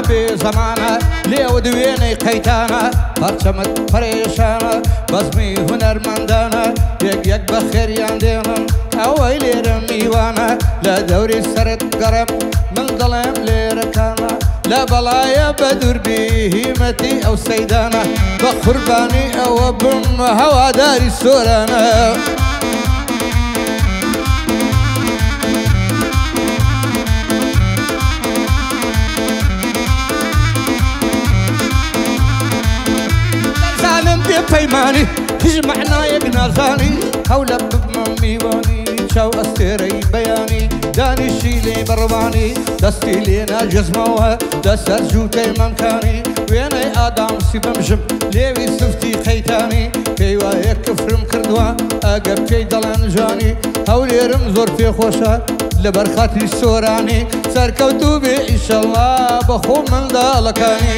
بێ زەمانە لێوە دوێنەی قەیتانە پەرچەمت پەرێشانە بەزمی هونەرمەندانە یەک یەک بە خێریان دێنم ئەوەی لێرە میوانە لە دەوری سەرت گەڕێم من دەڵێم لێرەکانە لە بەڵایە بە دووربی هیمەتی ئەو سەیدانە بە قوربانی ئەوە بم هەواداری سۆرانە پەیمانی هیچ معنایەک نازانی هەولە ببمە میوانی چاو ئەستێرەی بەیانی دانیشی لێ بڕوانی دەستی لێ ناجزمەوە دەسەر جووتەی مەمکانی وێنەی ئادامسی بەمژم لێوی سفتی خەیتانی پێی وایە کفرم کردووە ئەگە پێی دەڵێن ژانی هەولێرم زۆر پێخۆشە لە بەرخاتری سۆرانی سەرکەوتوو بێ ئیشەڵا بەخۆ منداڵەکانی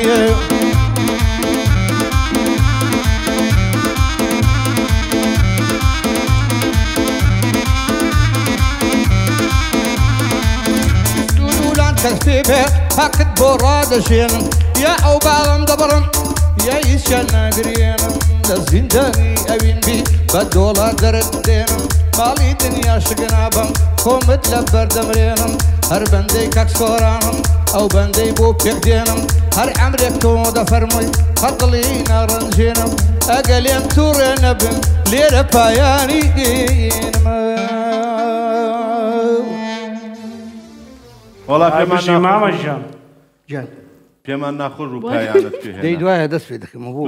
کەسێ بێ پاکت بۆ ڕادەژێنم یا ئەو باڵم دەبڕم یا هیچیان ناگرێنم لە زیندانی ئەوین بی بە دۆڵار دەرت دێنم باڵی دنیا شگنابم کۆمت لە بەردەمرێنم هەر بەندەی کەک سۆرانم ئەو بەندەی بۆ پێک دێنم هەر ئەمرێک تۆ دەفەرمووی خەدڵی ناڕەنجێنم ئەگە لێم تووڕێ نەبن لێرە پایانی دێنم وڵا پێماشی مامەژان جان پێمان ناخۆش و پایانت پێ دەی دوایە دەست پێ دەکەمە بۆ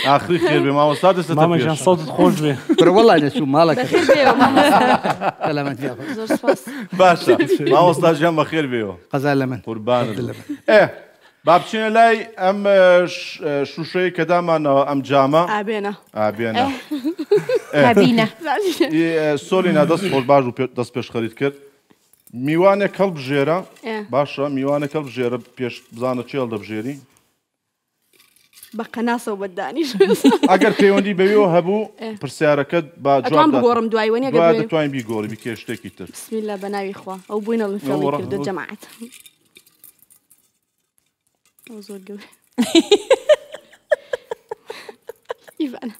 ئاخری خێر بێ مامۆستا دەستە مامەژان سەوتت خۆش بێ بڕە وەڵای نەچوو ماڵەکە باشە مامۆستا ژیان بەخێر بێەوە قەزا لە من قوربانت با بچینە لای ئەم شوشەی کە دامانەوە ئەم جامە ئابێنە سۆلینا دەست خۆش باش و دەست پێشخەریت کرد میوانێک هەڵبژێرە باشە میوانێک هەڵبژێرە پێش بزانە چێڵ دەبژێری بە قەناسەوە بەدانیش ئەگەر پەیوەندی بەوێەوە هەبوو پرسیارەکەت با جواب بگۆڕم دوایوەنی دەتوانین بیگۆڕی بکێ شتێکی تر بسمیللا بە ناوی خوا ئەو بووینەڵی فێڵی کردو جەماعەت زۆر گەورە ئیڤانە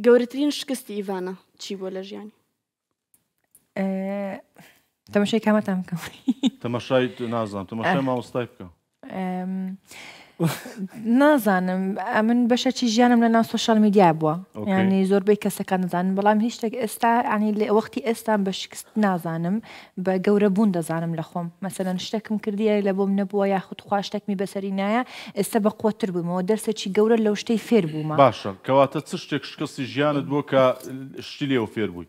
گەورەترین شکستی ئیڤانە چی بۆ لە ژیانی تەماشای کامەتان بکەم تەماشای نازانم تەماشای مامۆستای بکە نازانم من بەشێکی ژیانم لە ناو سۆشال میدیا بووە ینی زۆربەی کەسەکان نزانم بەڵام هیچ شتێک ئێستا ینی لە وەختی ئێستان بە شکست نازانم بە گەورە بوون دەزانم لە خۆم مەسەلەن شتێکم کردیە لە بۆم نەبووە یاخود خوا شتێکمی بەسەری نایە ئێستا بە قوتر بوومەوە دەرسێکی گەورە لەو شتەی فێر بوومە باشە کەواتە چ شتێک شکستی ژیانت بووە کە شتی لێوە فێر بووی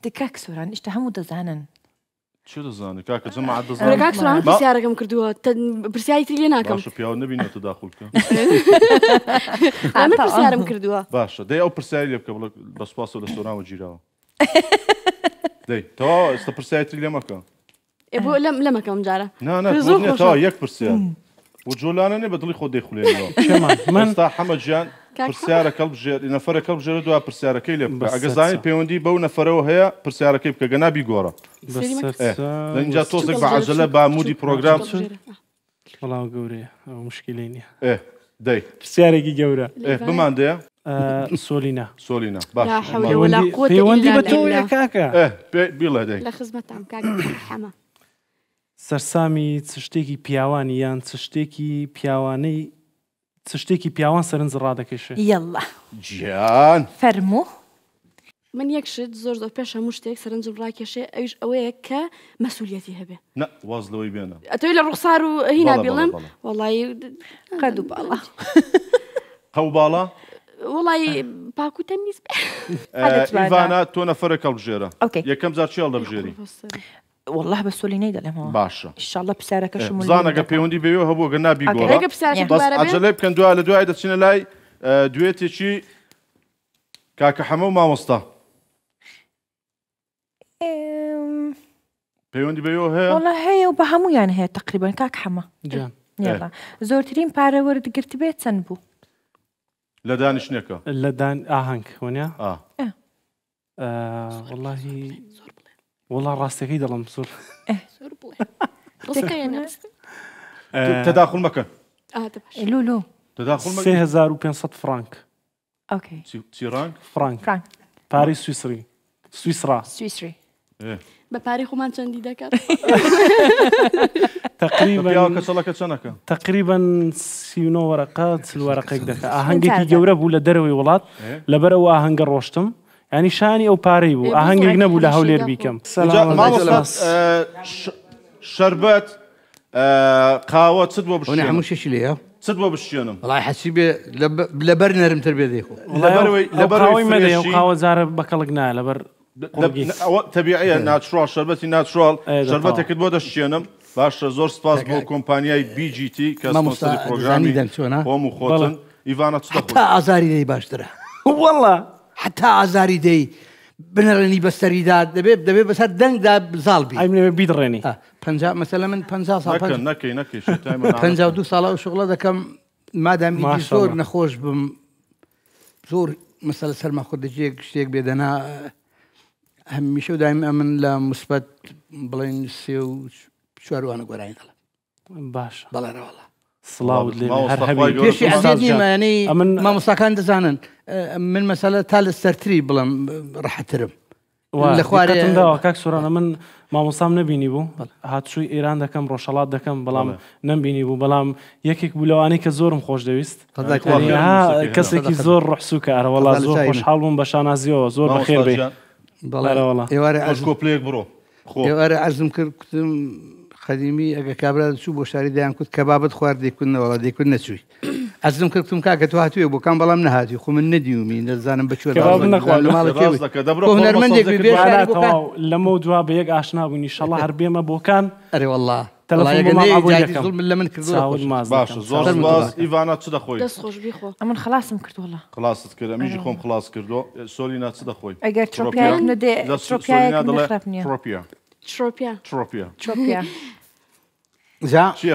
دکاک سۆران شتە هەموو دەزانن چی دەزانێت کاکە جەماعەت دەزانێت کاک سۆران پرسیارەکەم کردووە پرسیاری تری لێ ناکەم باشە پیاوە نەبینێتە داخڵکە من پرسیارم کردووە باشە دەی ئەو پرسیاری لێ بکە بە سوپاسەوە لە سۆرانەوە گیراوە دەی تەواو ئێستا پرسیاری تری لێ مەکە بۆ لە مەکەم جارە تەواو یەک پرسیار و جۆلانە نێ بە دڵی خۆ دەیخولێنەوە ئێستا حەمەد گیان پرسیارەکە بژێر نەفەرەکە بژێرە دوای پرسیارەکەی لێ بکە ئەگە زانیت پەیوەندی بەو نەفەرەوە هەیە پرسیارەکەی بکە گەنا بیگۆڕە لەینجا تۆزێک بە عەجەلە بە عمودی پرۆگرام بەڵام گەورەیە ئەو مشکلەی نییە دەی پرسیارێکی گەورە بماندەیە سۆلینا سۆلینا باش لا حول ولا قوة پەیوەندی إلا بە تۆیە بالله. کاکە بیڵێ دەی لە خزمەتام کاکە حەمە. سەرسامی چ شتێکی پیاوانی یان چ شتێکی پیاوانەی چ شتێکی پیاوان سەرنج ڕادەکەشێ يلا گیان فرمو من یەک شت زۆر پێش هەموو شتێک سەرنجم ڕاکێشێ ئەویش ئەوەیە کە مەسئولیەتی هەبێ. نە واز لەوەی بێنە ئەتۆی لە ڕوخسار و هینا بڵم وڵی قەد و باڵا قەو باڵا وڵی پاکو تەمیز ئیڤانە تۆ نەفەرێک هەڵبژێرە أوكي. یەکەم جار چی هەڵدەبژێری والله بە سۆلینەی دەڵێمەوە باشە إن شاء الله پسارەکەشم زانەکە پەیوەندی بەوێ هەبوو گە نابی أوكي. گۆڕە ڕێگە پسارەکە بەس دووارە بێ عەجەلەی بکەن دوای لە دوای دەچینە لای دوێتێکی کاکە حەمە و مامۆستا پەیوەندی بەوێ هەیە والله هەیە و بە هەمویان هەیە تقریبا کاک حەمە جان يلا زۆرترین پارە وەرگرت بێت چەند بوو لە دانیشتێکە لە دان ئاهەنگ وەنیا ئا واللهی وڵا ڕاستەکەی دەڵم سوور زۆر بڵێ ڕستەکەی ناست. تەداخل مەکەن لولو تەداخل مەکەن 3500 فرانک أوكي چیرانگ فرانک فرانك پارەی سویسری سویسرا سويسري بە پارەی خۆمان چەندی دەکات تقریبا کەسەڵەکە چەندەکە تقریبا 39 وەرەقات وەرەقێک دەکە ئاهەنگێکی گەورە بوو لە دەرەوەی وڵات لەبەرەوە ئاهەنگە ڕۆشتم ینی شانی ئەو پارەی بوو ئاهەنگێک نەبوو لە هەولێر بیکەم شەربەت قاوە چت بۆ هەموو بشێنم شەشی لێە چت بۆ بشێنم وڵای حەسی بێ لەبەر نەرمتر بێ دەیخۆ لەبەرەوەی مەدەیە و قاوە جارە بەکەڵک نایە لەبەر تەبیعەیە ناتشڕال شەربەتی ناتشڕال شەربەتێکت بۆ دەشێنم باشە زۆر سپاس بۆ کۆمپانیای BGT کە سپۆنسەری پرۆگرامی خۆم و خۆتن ئیڤانە چ دەخۆ تا ئازاری دەی باشترە وەڵا حتا ئازاری دەی بنەڕێنی بەستەریدا دەبێت بەسەر دەنگدا زاڵبی ئەمێ بیدڕێنی مەسەلە من 50 ساڵ نەکەی 52 ساڵە شغڵە دەکەم مادامی زۆر نەخۆش بم زۆر مەسەلە سەرما خۆدەجێک شتێک بێدەنا هەمیشە و دایم ئەمن لە موسبەت بڵێن 34وانە گۆرانی دەڵێ باش بەڵێرەوەڵە سڵاوت لێ هەر هەبی پێشی عەزیز نیمە ینی مامۆستاکان دەزانن من مەسەلە تا لە سەرتری بڵم ڕەحەترم لە خوارێتمداوە کاک سۆرانە من مامۆستام نەبینی بوو هاتووی ئێران دەکەم ڕۆژەڵات دەکەم بەڵام نەمبینی بوو بەڵام یەکێک بوو لەوانەی کە زۆرم خۆش دەویست کەسێکی زۆر ڕحسووکە ئەرەوەڵا زۆر خۆشحاڵ بووم بە شانازیەوە زۆر بەخێر بێ بەڵێوەڵا ئێوارە کۆپلەیەک بڕۆ ئێوارە عەرزم کرد کوتم خەدیمی ئەگە کابرا چوو بۆ شاری دایان کوت کە بابەت خوارد دەیکردنەوەڵا دەیکرد نەچووی عەرزم کردتم کاکە تۆ هاتوویە بۆ کام بەڵام نەهاتی خۆ من نەدیومی دەزانم بەچۆ هەرمەندێک لەمە دوا بە یەک ئاشنا بوون ئینشەڵڵا هەر بێمە بۆکان ئەرێ وەڵڵا تەلەفۆن لە من کردو باشە زۆر سپاس ئیڤانە چ دەخۆی دەستخۆش بیخۆ ئەمن خلاصم کرد وڵا خلاصت کرد ئەمیژی خۆم خلاص کردو سۆلینا چ دەخۆی ئەگەر ترۆپیایەک نەدێ ترۆپیایەک نەخراپ نییە ترۆپیا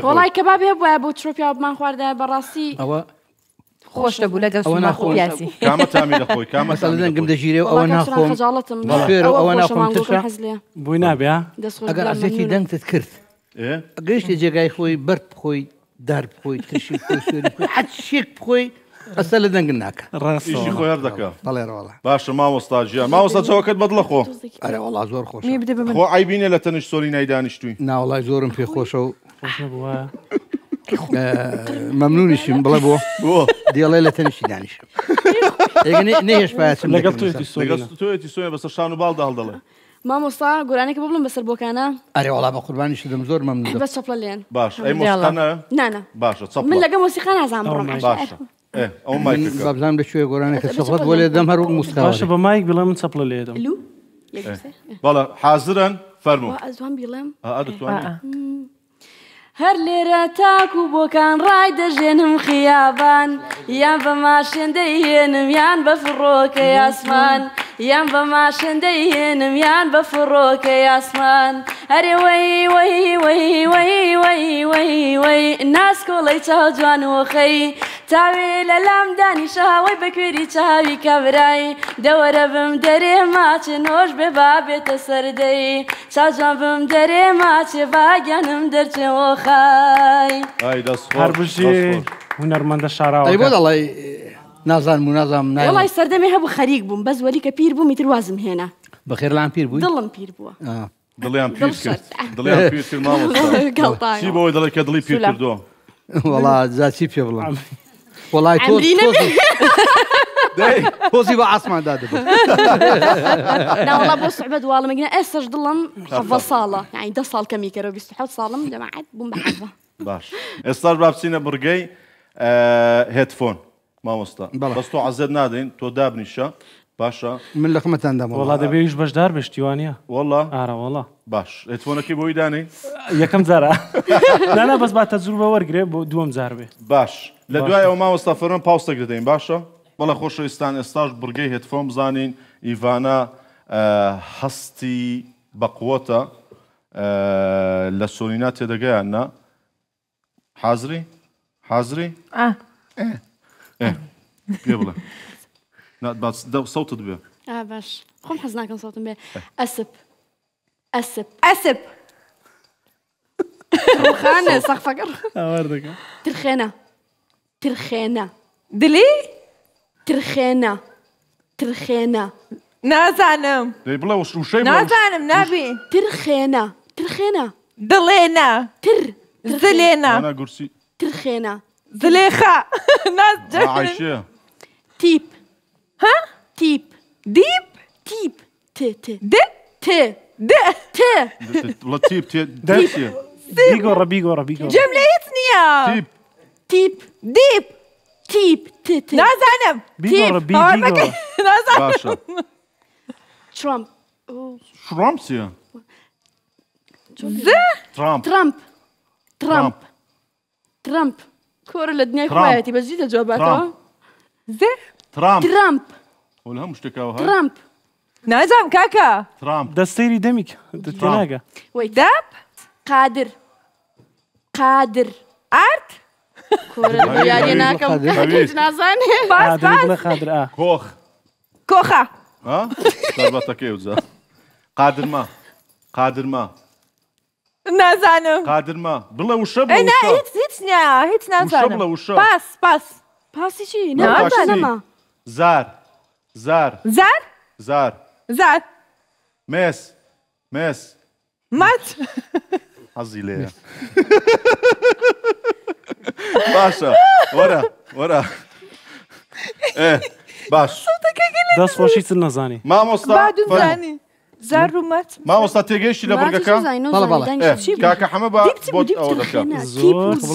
وڵای کەباب هەبووە بۆ ترۆپیا بمان خواردە بەڕاستی ئەوە خۆش دەبوو لەگەڵ پیاسی کامە تامی دەخۆی کامە دەنگم دەژیرێ و ئەوە ناخۆم ئەوە ناخۆم بووی نابێ ئەگەر ئەزێکی دەنگتت کرد گەیشتی جێگای خۆی بەرد بخۆی دار بخۆی ترشی بخۆی سوێری بخۆی حەت شێک بخۆی ئەستا لە دەنگ ناکە ڕاستیشی خۆی هەر دەکە بەڵێڕەوەڵە باشە مامۆستا ژیان مامۆستا چاوەکەت بەدڵە خۆ ئەرێ وەڵا زۆر خۆش خۆ ئایبینێ لە تەنیش سۆلینای دانیشتووی ناوەڵای زۆرم پێ خۆشە و مەمنونیشم بڵێ بۆ دیڵێ لە تەنیشتی دانیشم نێش پاچم لەگەڵ توێتی سوێ بەسەر شان و باڵدا هەڵدەڵێ مامۆستا گۆرانێکە بڵم بەسەر بۆکانە ئەرێ وەڵا بە قوربانیش دەم زۆر مەمنون بە چەپڵە لێن باش ئەی مۆسیقانە نانە باشە چەپڵ من لەگە مۆسیقا نازانم بڕۆم باشە ئەو مایکەکە بابزانم لەکوێ گۆرانێکە چەقڵەت بۆ لێ دەم هەر وەک موسیقا باشە بە مایک بڵێ من چەپڵە لێ دەم بەڵێ حازرن فەرموو ئەزوان بیڵێم ئەدەتوانێت هەر لێرە تاکو بۆکان ڕای دەژێنم خیابان یان بە ماشێن دەیهێنم یان بە فڕۆکەی ئاسمان یان بە ماشێن دەیهێنم یان بە فڕۆکەی ئاسمان هەرێ وەی وەی وەی وەی وەی وەی وەی ناسکۆڵەی چاو جوان وەخەی تاوێ لە لام دانیشاوەی بەکوێری چاوی کابرای دەوەرە بم دەرێ ماچێ نۆش بێ بابێتە سەردەی چاجوان بم دەرێ ماچێ باگیانم دەرچێەوە خای هەر بژێ هونەرمەندە شاراوە بۆ دەڵێ نازانم و نازانم نایڵم. وڵی سەردەمێ هەبوو خەریک بووم بەس وەلی کە پیر بوو میتر وازم هێنا. بەخێر لام پیر بووی؟ دڵم پیر بووە. دڵیان پیر کرد. دڵیان پیر کرد مامۆستا. چی بۆی دەڵێ کە دڵی پیر کردووە؟ وەڵا زاچی پێ بڵام. وەڵای تۆزی بە ئاسماندا دەبێت. ناوەڵا بۆ سوحبەت واڵمەگەنە ئێستاش دڵم حەڤە ساڵە. یعنی 10 ساڵ کەمی کەرەوە 27 ساڵم جەماعەت بووم بە حەڤە. باش. ئێستاش با بچینە بڕگەی هێدفۆن مامۆستا. بەس تۆ عەزەت نادەین تۆ دابنیشە. باشە. من لە خمەتاندام. وەڵا دەبێ ویش بەشدار بێ شتیوانیە. وەڵا. ئارە وەڵا. باش. هێدفۆنەکەی بۆی دانەی؟ یەکەم جارە. نانا بەس با تەجروبە وەرگرێ بۆ دووەم جار بێ. باش. لە دوایەوە مامۆستا فەرمووە پاوسێک دەدەین باشە؟ بەڵە خۆشەویستان ئێستاش بڕگەی هێدفۆن بزانین ئیڤانە هەستی بەقووەتە لە سۆلینا تێدەگەیاننا. حازری؟ حازری؟ پێ بڵێ. سەوتت بێ. باش. خۆم حەز ناکەم سەوتم بێ. ئەسپ. ئەسپ. ئەسپ. خانە سەقفەکە. وەردەکە. ترخێنە. ترخێنە. دلی؟ ترخێنە. ترخێنە. نازانم. دەی بڵێ وشەی نازانم نابێ. ترخێنە. ترخێنە. دڵێنە. تر. زلێنە. ترخێنە. زلێخە. عایشە. تیپ. ها؟ تیپ. دیپ؟ تیپ. ت. د؟ ت. د. ت. بڵە تیپ دەچیە. بیگۆڕە بیگۆڕە بیگۆڕە. جملە هیچ نییە. تیپ. تیپ. دیپ. تیپ. ت. نازانم. بیگۆڕە بیگۆڕە. نازانم. باشە. ترامپ. ترامپ چییە؟ ترامپ. ترامپ. ترامپ. ترامپ. کۆرە لە دنیای خۆیەتی بەزی دەجواباتەوە. ترامپ. ترامپ. ولا هەموو شتێکەوە هەر. ترامپ. نازانم کاکە. ترامپ. دەستەیری دەمی تێناگە. وەی داپ. قادر. قادر. ئارت. کۆرە لە یاریە ناکەم هیچ نازانێ. باس باس. خادر ئا. کۆخ. کۆخە. ها؟ تربەتەکەی وزە. قادرما. قادرما. نازانم. قادرما. بڵێ وشە بڵێ ئەینا وشە. هیچ نییە هیچ نازانم. بڵێ وشە. باس باس. پاسی چی؟ نازانم. زار. زار. زار؟ زار. زار. مێس. مێس. مات. حەزی لێیە. باشە. وەرە. وەرە. باش. دەست خۆشی چ نەزانی. مامۆستا. بادوزانی. زار و مات. مامۆستا تێگەیشتی لە بڕگەکە؟ کاکە حەمە بۆ ئەوە دەکەم.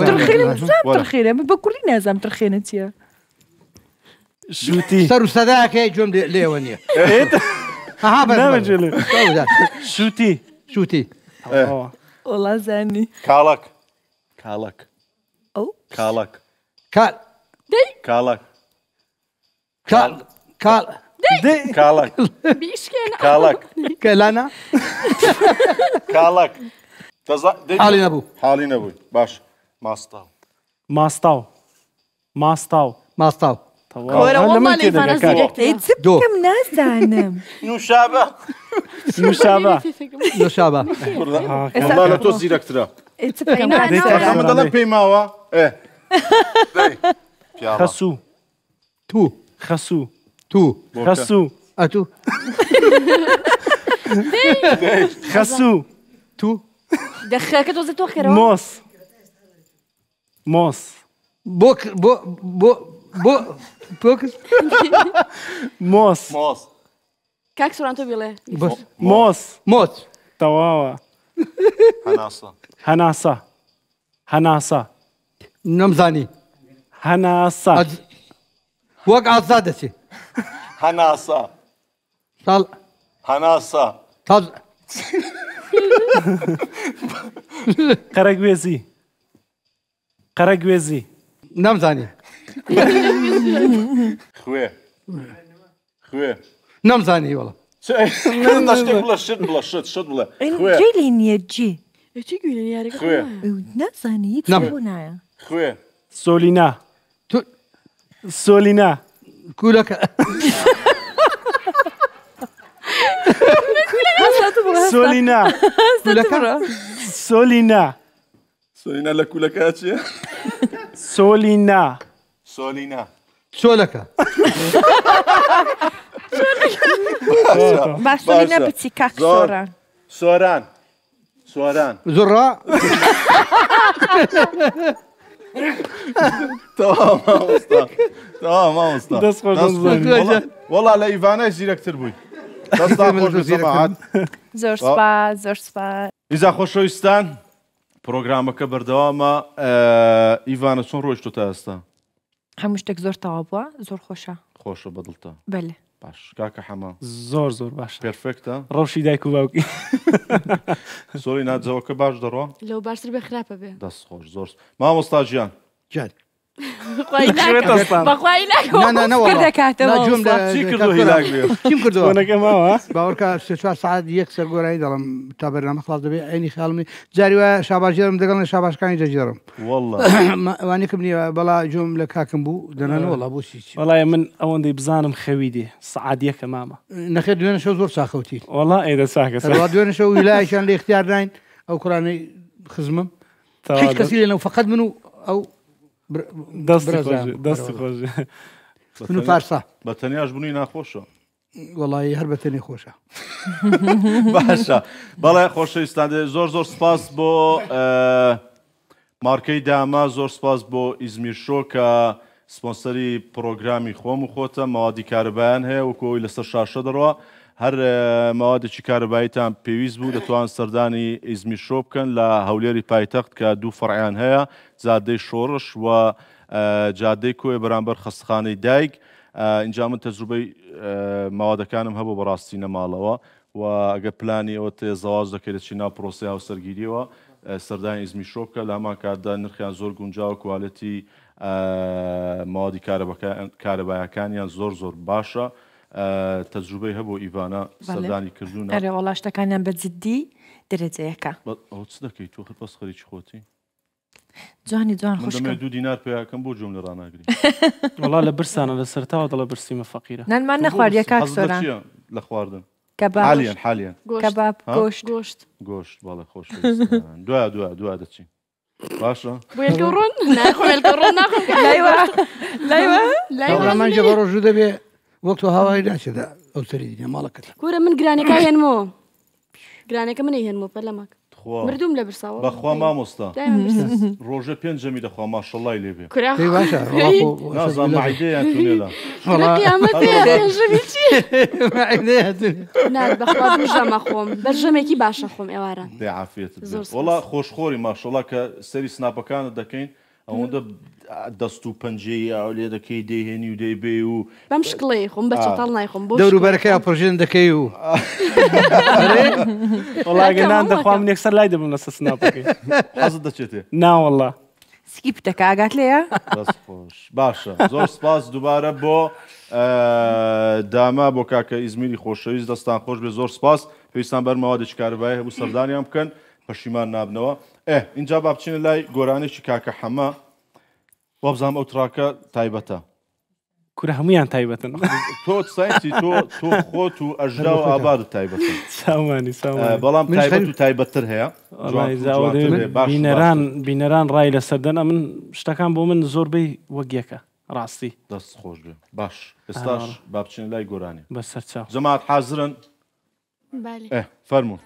ترخێنم زام ترخێنە بە کوردی نازانم ترخێنە چییە؟ شوتی. سەر و سەداکەی گوێم لێوە نییە. شوتی. شوتی. وڵا زانی. کاڵک. کاڵک. ئەو. کاڵک. کاڵک. کاڵک. کاڵک. کەلانە؟ کاڵک. حاڵی نەبوو. حاڵی نەبووی. باش. ماستاو. ماستاو. ماستاو. ماستاو. کۆرە وەڵڵا لەیفانە زیرەکترە. هیچ بکەم نازانم. نوشابە. نوشابە. نوشابە. وەڵڵا لە تۆ زیرەکترە. ئەمە دەڵێم پێی ماوە. خەسوو. تو. خەسوو. تو. خەسوو. ئەتو. خەسوو. تو. دەخەکە تۆزە تۆ خێرەوە. مۆس. مۆس. مۆس. مۆس. کاک سۆران تۆ بڵێ. مۆس. مۆس. تەواوە. هەناسە. هەناسە. هەناسە. نەمزانی. هەناسە. وەک ئازاد دەچێ. هەناسە. هەناسە. قەرەگوێزی. قەرەگوێزی. نەمزانی. خوێ. خوێ. نەمزانی وەڵا. شتێک بڵە شت بڵە شت بڵێ. جێ لێ نییە جێ. چی گوێ یاریەکە؟ خوێ. نازانی هیچ بۆ نایە. خوێ. سۆلینا. سۆلینا. کولەکە. سۆلینا. سۆلینا. سۆلینا لە کولەکە چییە؟ سۆلینا. سۆلینا. سۆلەکە باشترینە بچی کاک سۆران سۆران زۆڕا تەواو مامۆستا دەست خۆش دەزانین. وەڵا لە ئیڤانای زیرەکتر بووی دەستا خۆش بە جەماعەت. زۆر سپاس زۆر سپاس. ئیزا خۆشەویستان پرۆگرامەکە بەردەوامە. ئیڤانە چۆن ڕۆیشتۆ تا ئێستا؟ هەموو شتێک زۆر تەواو بووە زۆر خۆشە خۆشە بەدڵتە بەلێ باش کاکە حەما زۆر باش پێرفێکتە ڕەوشی دایک و باوکی سۆری ناتجەوەکە باش دەڕۆ لەو باشتر بە خراپە بێ دەست خۆش زۆر مامۆستا ژیان جاد چیم کردەوە باوەڕکە 3-4 ساعت یەک سەرگۆرایی دەڵم تا بەرنامە خلاص دەبێت عینی خاڵمی جاری وایە شاباژێرم دەگەڵ لە شاباشەکانی دەژێڕم وانێکم نییە بەڵا جۆم لە کاکم بوو دەنانەوەڵا بۆچی وەڵایە من ئەوەندەی بزانم خەوی دێ سعات یەکە مامە نەخێت دوێنە شەو زۆر ساخەوتی وەڵا ئێدە ساکە دوێنە شەو ویلایەکیان لە اختیار داین ئەو کوڕانەی خزمم هیچ کەسی لێنەوە فەقەت من و ئەو دەستی خۆش من و فارسا بە تەنیاش بوونی ناخۆشە وەڵی هەر بە تەنی خۆشە باشە بەڵێ خۆشەویستان زۆر سپاس بۆ مارکەی داما زۆر سپاس بۆ ئیزمیر شۆ کە سپۆنسەری پرۆگرامی خۆم و خۆتە ماوادی کارەبایان هەیە وەکۆی لەسەر شاشە دەڕوە هەر ماوادێکی کارەباییتان پێویست بوو دەتوان سەردانی ئیزمیر شۆ بکەن لە هەولێری پایتەخت کە 2 فەرعیان هەیە جادەی شۆڕش و جادەی کۆی بەرامبەر خەستخانەی دایک. اینجا من تەجروبەی ماوادەکانم هەبوو بەڕاستی نەماڵەوە و ئەگە پلانی ئەوە تێ زەواز دەکەێت چی ناو پرۆسی هاوسەرگیریەوە سەردانی ئیزمی شۆ بکە لە هەمان کاتدا نرخیان زۆر گونجاو و کوالەتی ماوادی کارەبایەکانیان زۆر باشە. تەجروبەی هەبوو ئیڤانە سەردانی کردوونە ئەرێ وەڵا شتەکانیان بە جددی دەرەجەیەکە. ئەو چ دەکەیت تۆ بەس خەریکی خۆتی؟ جوانی جوان خۆش دەمێ 2 دینار پێیاکەم بۆ جۆم لە ڕناگری وەڵا لە برسانە لە سەرتاوە دەڵە برسیمە فەقیرە نانمان نەخواردیە کاک سۆران لە خواردن حالیان کەباب گۆشت بەڵێ خۆش دوای دەچین باشە لایوەمانجە بە ڕۆژوو دەبێ وەک تۆ هاوای ناچێدا ئەو سەری دیە ماڵەکەت گورە من گرانەکە هێنمەوە گرانەکە منی هێنمەوە پەلەماک مردوم لە برساوە بەخوا مامۆستا ڕۆژە 5 جەمی دەخوا ماشەڵای لێبێ نازان مەعیدەیان تونێلا بەخوا بژەمە خۆم بەرژەمێکی باشە خۆم ئێوارە دێعافێت وەڵا خۆشخۆری ماشەڵا کە سەری سناپەکانت دەکەین ئەوەندە دەست و پەنجەی ئەو لێ دەکەی دەیهێنی و دەیبێ و بەم شکڵی خۆم بە چەتەڵ نایخۆم بۆ دەوروبەرەکەی پڕژێن دەکەی و وەڵاگە نان دەخوام یەکسەر لای دەبم لەسەر سناپەکەی حەزت دەچێتێ ناوەڵا سکیپ دەکە ئاگات لێیە خۆش باشە زۆر سپاس دووبارە بۆ داما بۆ کاکە ئیزمیری خۆشەویست دەستان خۆش بێ زۆر سپاس پێویستان بەرمەوادێکی کارەبایی هەبوو سەردانیان بکەن پەشیمان نابنەوە. اینجا با بچینە لای گۆرانێکی کاکە حەما وابزانام ئەو تراکە تایبەتە کورە هەمویان تایبەتن تۆ ساینسی تۆ خۆت و ئەژدا و ئابادت تایبەتن ساوانی بەڵام تایبەت و تایبەتتر هەیە بینەران ڕای لەسەردەن من شتەکان بۆ من زۆربەی وەگیەکە ڕاستی دەست خۆش بێ باش ئێستاش با بچینە لای گۆرانی بەسەرچاو جەماعەت حازرن فەرموو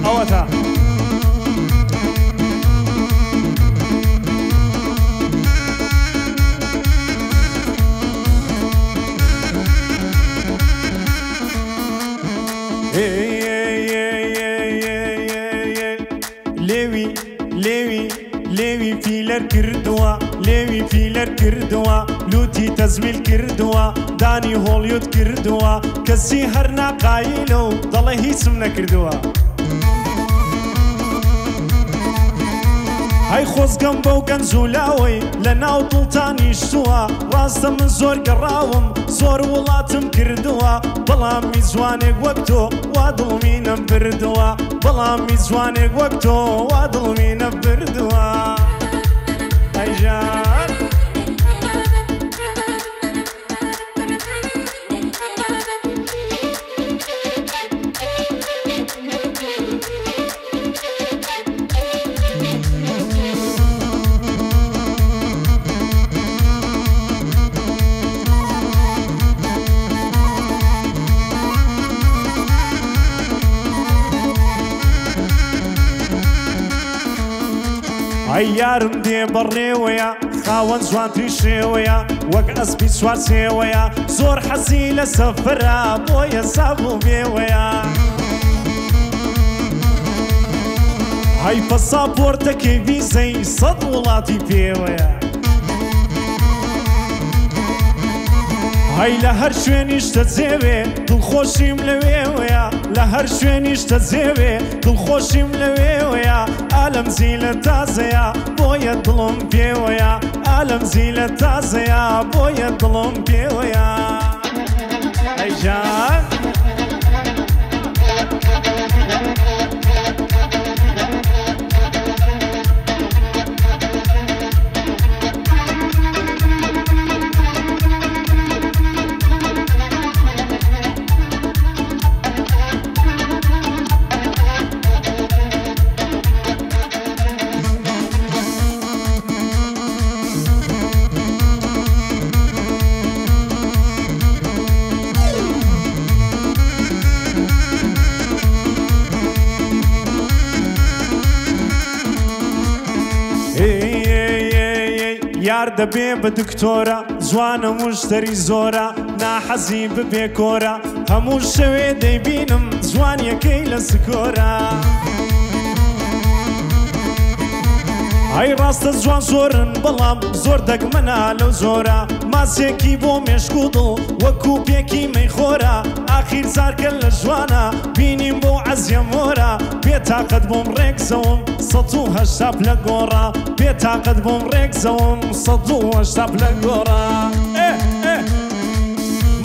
ئەوەتە لێوی فیلەر کردووە لێوی فیلەر کردووە لوتی تەزمیل کردووە دانی هۆڵیوت کردووە کەسی هەر ناقایلە و دەڵێ هیچم نەکردووە هەی خۆزگەم بەو گەنجولاوەی لە ناو دڵتانی شتووە ڕاستە من زۆر گەڕاوم زۆر وڵاتم کردووە بەڵام میزوانێک وەک تۆ وا دڵمینەم بردووە بەڵام میزوانێک وەک تۆ وا دڵمینە بردووە ئەیژان ئەی یارم دێ بەڕێوەیە خاوەن جوانتری شێوەیە وەک ئەسپی سوار سێوەیە زۆر حەزی لە سەفرە بۆیە سابوو بێوەیە هەی پەساپۆرتەکەی ویزەی سەد وڵاتی پێوەیە هەی لە هەر شوێنیشتە جێوێ دڵخۆشیم لەوێوەیە لە هەر شوێنیشتە جێوێ دڵخۆشیم لەوێوەیە ئالەم زیلە تازەیە بۆیە دڵم پێوەیە ئالەم زیلە تازەیە بۆیە دڵم پێوەیە ئەی جان یار دەبێ بە دکتۆرە جوانە مشتری زۆرە ناحەزی ببێ کۆرە هەموو شەوێ دەیبینم جوانیەکەی لە سکۆرە ئەی ڕاستە جوان زۆرن بەڵام زۆر دەگمەنا لەو زۆرە ماسێکی بۆ مێشک و دڵ وەکو پێکی مەیخۆرە ئاخیر زارکە لە جوانە بینیم بۆ عەزیەمۆرە بێتاقەت بۆم ڕێکزەوم ١٨ لە گۆڕە بێتاقەت بۆم ڕێکزەوم ١٨ لە گۆڕە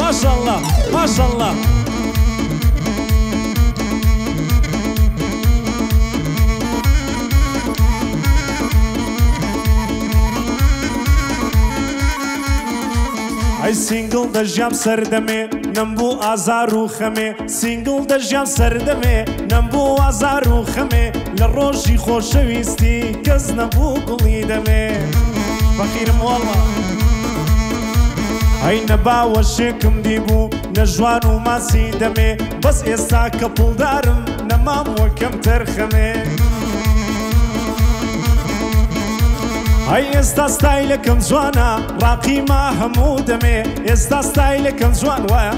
ماشەڵڵا ماشەڵڵا ئەی سینگڵ دەژیام سەردەمێ نەمبوو ئازار و خەمێ سینگڵ دەژیام سەردەمێ نەمبوو ئازار و خەمێ لە ڕۆژی خۆشەویستی کەس نەبوو گوڵی دەمێ فەقیرم وەڵڵا ئەی نەباوە شێکم دیبوو نەژوان و ماسی دەمێ بەس ئێستا کە پڵدارم نەمام وەکەم تەرخەمێ ئەی ئێستا ستایلەکەم جوانە ڕاقیما هەموو دەمێ ئێستا ستایلەکەم جوان وایە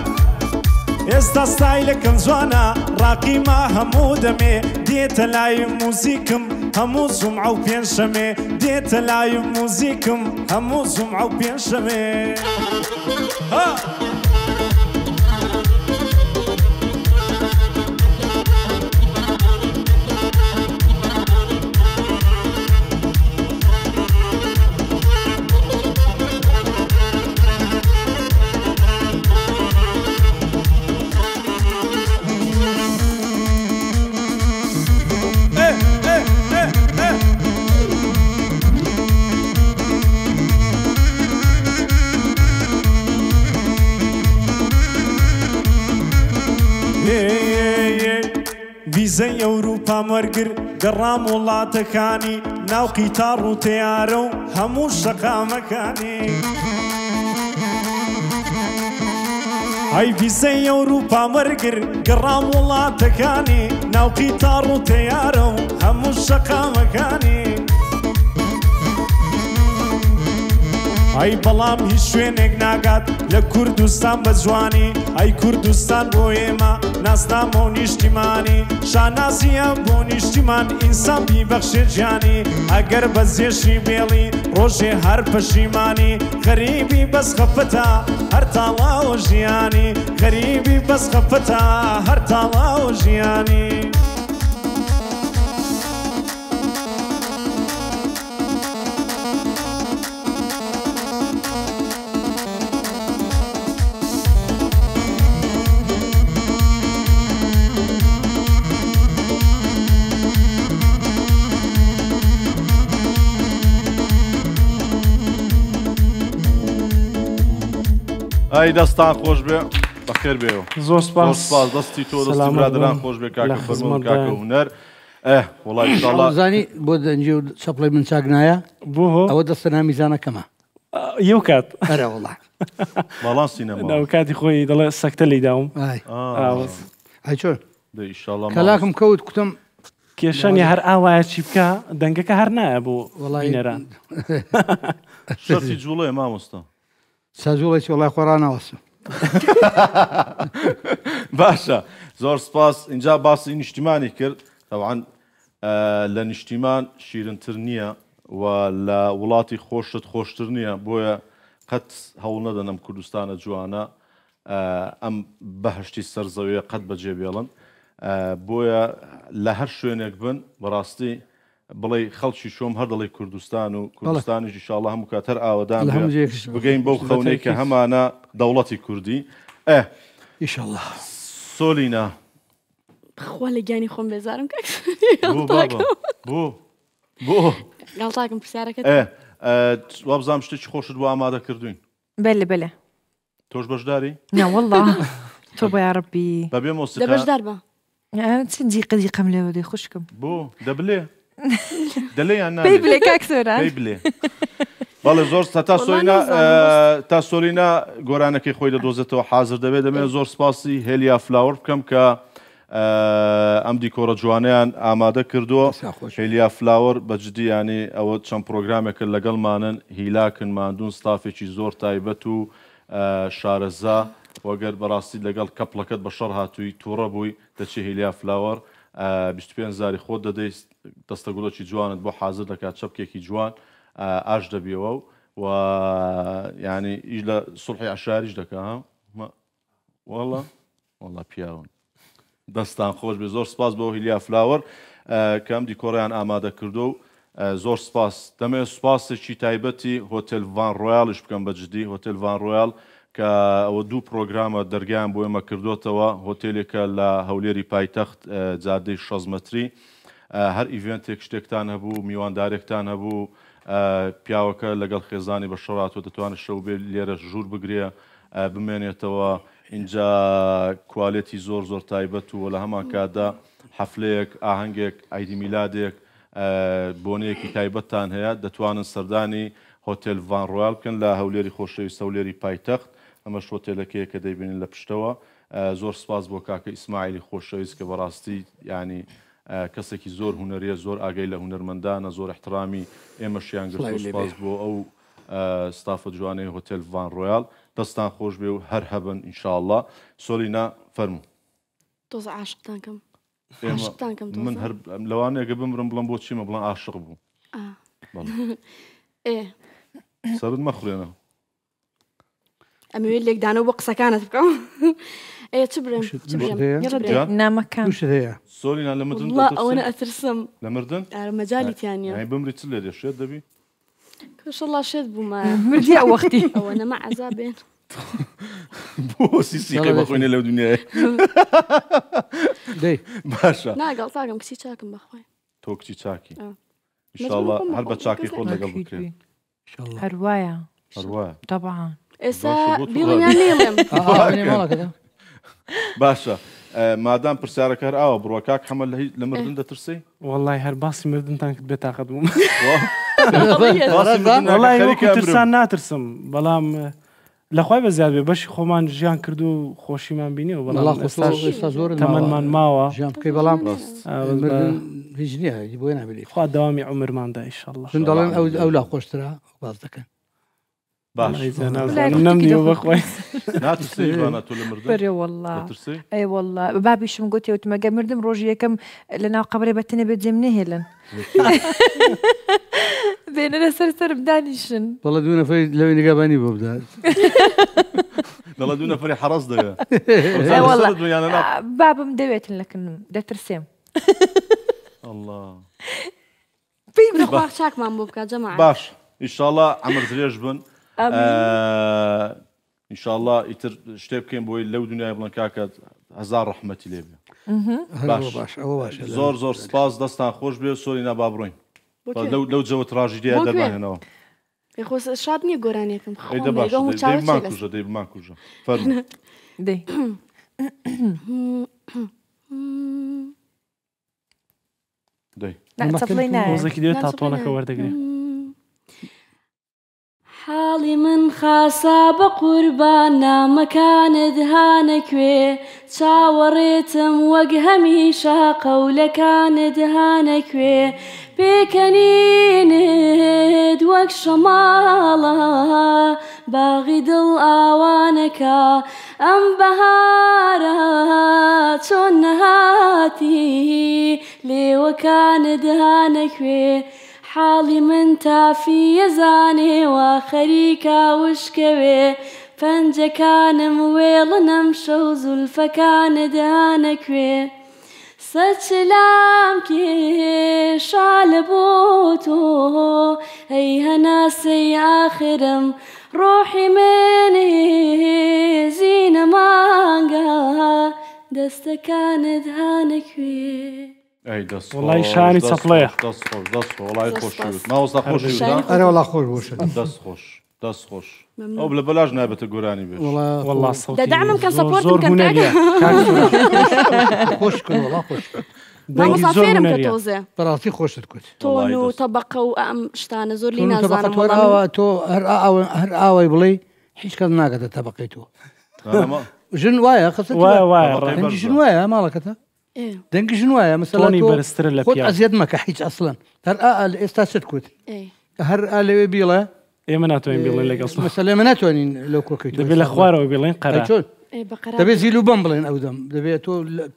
ئێستا ستایلەکەم جوانە ڕاقیما هەموو دەمێ دێتە لای موزیکم هەموو زومعە و پێنجشەمێ دێتە لای موزیکم هەموو زومعە و پێنجشەمێ ویزەی ئەوروپا وەرگر گەڕام وڵاتەکانی ناو قیتار و تەیارە و هەموو شەقامەکانی ئەی ویزەی ئەوروپا وەرگر گەڕام وڵاتەکانی ناو قیتار و تەیارە و هەموو شەقامەکانی ئەی بەڵام هیچ شوێنێک ناگات لە کوردستان بە جوانی ئەی کوردستان بۆ ئێمە ناسنامە و نیشتیمانی شانازیە بۆ نیشتیمان ئینسان بیبەخشێ گیانی ئەگەر بە زێشی بێڵی ڕۆژێ هەر پەشیمانی غەریبی بەس خەفتە هەر تاڵاوە ژیانی غەریبی بەس خەفتە هەر تاڵاوە ژیانی ئەی دەستان خۆش بێ بەخێر بێەوە زۆر سپاس دەستی تۆ دەستی برادران خۆش بێ کاکە فەرموون کاکە هونەر وڵای ئینشاڵڵا زانی بۆ دەنجی و چەپڵی من چاک نایە بۆ ئەوە دەستە نامیزانەکەمە یەو کات ئەرە وڵا باڵان سینەما ناو کاتی خۆی دەڵێ سەکتە لی داوم ئای چۆن ئینشاڵڵا کەلاکم کەوت کوتم کێشانی هەر ئاوایە چی بکە دەنگەکە هەر نایە بۆ بینەران شەرتی جوڵەیە مامۆستا سەجوڵێکی وڵای خۆرانەوەسم باشە زۆر سپاس اینجا باسی نیشتیمانی کرد طبعاً لە نیشتیمان شیرنتر نییە و لە وڵاتی خۆشت خۆشتر نییە بۆیە قەت هەوڵ نەدەنم کوردستانە جوانە ئەم بەهشتی سەرزەویە قەت بەجێ بێڵن بۆیە لە هەر شوێنێک بن بەڕاستی بڵێ خەڵکی شۆم هەر دەڵی کوردستان و کوردستانیش ئینشاءڵڵا هەموو کات هەر ئاوەدان بگەین بەو خەونەی کە هەمانە دەوڵەتی کوردی ئینشاءڵڵا سۆلینا خوا لە گیانی خۆم بێزارم بۆ گاڵتاکەم پرسیارەکەت وا بزانم شتێکی خۆشت بۆ ئامادە کردوین بەلێ تۆش بەشداری نەوەڵڵا تۆ بە یاڕەبی بەبێ مۆسیقا دەبەشدار بە چەندی قەدیقەم لێوە دەی خوشکم بۆ دەبلێ دەلێ یان پێی بڵێ کاک سۆران پێی بڵێ بەڵێ زۆر تا سۆلینا گۆرانەکەی خۆی دەدۆزێتەوە حاضر دەبێت دەمێت زۆر سپاسی هێلیا فلاور بکەم کە ئەم دیکۆرە جوانیان ئامادە کردووە هێلیا فلاور بەجددی ینی ئەوە چەند پرۆگرامێکە لەگەڵمانن هیلاکن ماندوون ستافێکی زۆر تایبەت و شارەزا وەگەر بەڕاستی لەگەڵ کەپڵەکەت بە شەڕ هاتووی تووڕە بووی دەچی هێلیا فلاوەر 25 زاری خۆت دەدەیت دەستەگوڵۆکی جوانت بۆ حاضر دەکات چەپکێکی جوان ئاش دەبیەوە و ینی ئیش لە سوڵحی عشاریش دەکات وەڵڵا پیاون دەستان خۆش بێ زۆر سپاس بۆ هێلیا فلاوەر کەم دیکۆڕیان ئامادە کردو و زۆر سپاس دەمێت سوپاسێکی تایبەتی هۆتێل ڤان ڕۆیاڵش بکەم بەجددی هۆتێل ڤان ڕۆیاڵ کە ئەوە دوو پرۆگرامە دەرگیان بۆ ئێمە کردوتەوە هۆتێلێکە لە هەولێری پایتەخت جادەی 6 مەتری هەر ئیڤێنتێک شتێکتان هەبوو میواندارێکتان هەبوو پیاوەکە لەگەڵ خێزانی بە شەڕاتەوە دەتوانێت شەو بێ لێرە ژوور بگرێ بمێنێتەوە اینجا کوالێتی زۆر تایبەت و لە هەمان کاتدا حەفلەیەک ئاهەنگێک ئایدی میلادێک بۆنەیەکی تایبەتتان هەیە دەتوانن سەردانی هۆتێل ڤان ڕۆیاڵ بکەن لە هەولێری خۆشەویستە هەولێری پایتەخت ئەمەش هۆتێلەکەیە کە دەیبینن لە پشتەوە زۆر سپاس بۆ کاکە ئیسماعیلی خۆشەویست کە بەڕاستی ینی کەسێکی زۆر هونەریە زۆر ئاگەی لە هونەرمەندانە زۆر احترامی ئێمەشیان گرت سپاس بۆ ئەو ستافە جوانەی هۆتێل ڤان ڕۆیاڵ دەستان خۆش بێ و هەر هەبن ئینشاءڵڵا سۆلینا فەرموو تۆزە عاشقتانکەم من هەر لەوانەیەگە بمرم بڵم بۆ چیمە بڵم عاشق بوو سەرت مەخورێنە ئەمەوێت لێکدانەوە بۆ قسەکانت بکەم چ برێم نامەکان هەیە سۆلینا لە مردن ئەوەنە ئەترسم لە مردن مەجالیتیانە بمری چ لێرێ شێت دەبی کەشەڵا شێت بوومە مردی وەختی ئەوە نەما عەزابێن بۆ سیسیقی بەخۆینە لەو دنیای دەی باشە ناگەڵ تاگەم کچی چاکم بەخۆی تۆ کچی چاکی ئینشاءڵڵا هەر بە چاکی خۆت لەگەڵ بکرێن هەروایە هەروایە طبعا ئێستا بیڵیان نێڵێم باشە مادام پرسیارەکە هەر ئاوە بڕوە کاک حەمەل لە مردن دەترسی وەڵڵای هەر باسی مردنتان کرد بێت تاقەت بووم وەڵڵای ترسان ناترسم بەڵام لەخوای بە زیاد بێ بەشی خۆمان ژیان کرد و خۆشیمان بینی و بەڵام تەمەنمان ماوە ژیان بکەی بەڵام هیچ نییە بۆی نابێت خوا داوامی عومرماندا ئینشاءڵڵا چون دەڵێن ئەو لا خۆشترا باز دەکەن نەمنیوە بەخوای ناترسیوانە تۆ لە مردن بەرێ وەڵڵا ئەی وەڵڵا بابیشم گوتی وتمەگە مردم ڕۆژی یەکەم لە ناو قەبرێ بەتەنێ بێت جێم نەهێڵن بێنە لەسەر سەرم دانیشن بەڵە دوو نەفەری لەوەی نیگەبانی بۆ بدات دەڵە دوو نەفەری حەڕەس دەوێ بابم دەوێتن لەکنم دەترسێم پێی بخوا چاکمان بۆ بکات جەماعەت باش ئینشاءڵڵا عەمر درێژ بن ئینشاءڵڵا ئیتر شتێ بکەین بۆی لەو دنیای بڵێن کاکە هەزار ڕەحمەتی لێ بێ زۆر سپاس دەستان خۆش بێ سۆلینا با بڕۆین لەو جەوە تراژیدیە دەربانێنەوە خۆ شاد نییە گۆرانێکم دەیبمانکوژە دەیبمانکوژە فەرموو دەی مۆزێکی دێت تا تۆنەکە وەردەگرێ حاڵی من خاسا بە قوربان نامەکانت هانەکوێ چاوەڕێتم وەک هەمیشە قەولەکانت هانەکوێ پێکەنینت وەک شەماڵە باغی دڵ ئاوانەکە ئەم بەهارە چۆن نەهاتی لێوەکانت هانەکوێ حاڵی من تافیە زانێوە خەریکە وشکەوێ پەنجەکانم وێڵنەم شەو زولفەکانت هانەکوێ سەرچلام کێشا لە بۆ تۆ ئەی هەناسەی ئاخرم ڕۆحی منێ زینە مانگە دەستەکانت هانەکوێ وڵی شانی چەپڵەیە وڵی خۆش ماوەستا خۆش ئەرە وڵا خۆش بۆش دەست خۆش دەست خۆش ئەو لە بەلاژ نابێتە گۆرانی بێت دەدعمم کە سەپۆرتم کەم خۆش کرد وڵا خۆش مامۆستا فێرم کە تۆزێ بەڕاستی خۆشت کرد تۆن و تەبەقە و ئەم شتانە زۆر لی نازانم تۆ هەر ئاوای بڵێ هیچ کەس ناگەتە تەبەقەی تۆ ژن وایە ژن وایە ماڵەکەتە دەنگی ژن وایە مەسەڵی بەرزترە لە خۆت ئەزیەت مەکە هیچ ئەسڵەن هەر ئێستا چت کوت هەر لەوێ بیڵێ ئێمە ناتوانین بڵێن لەگەڵ مەسەلێ من ناتوانین لەو کۆکەیت دەبێت لە خوارەوە بڵێن قەرار دەبێت زیل و بەم بڵێن ئەو دەم دەبێت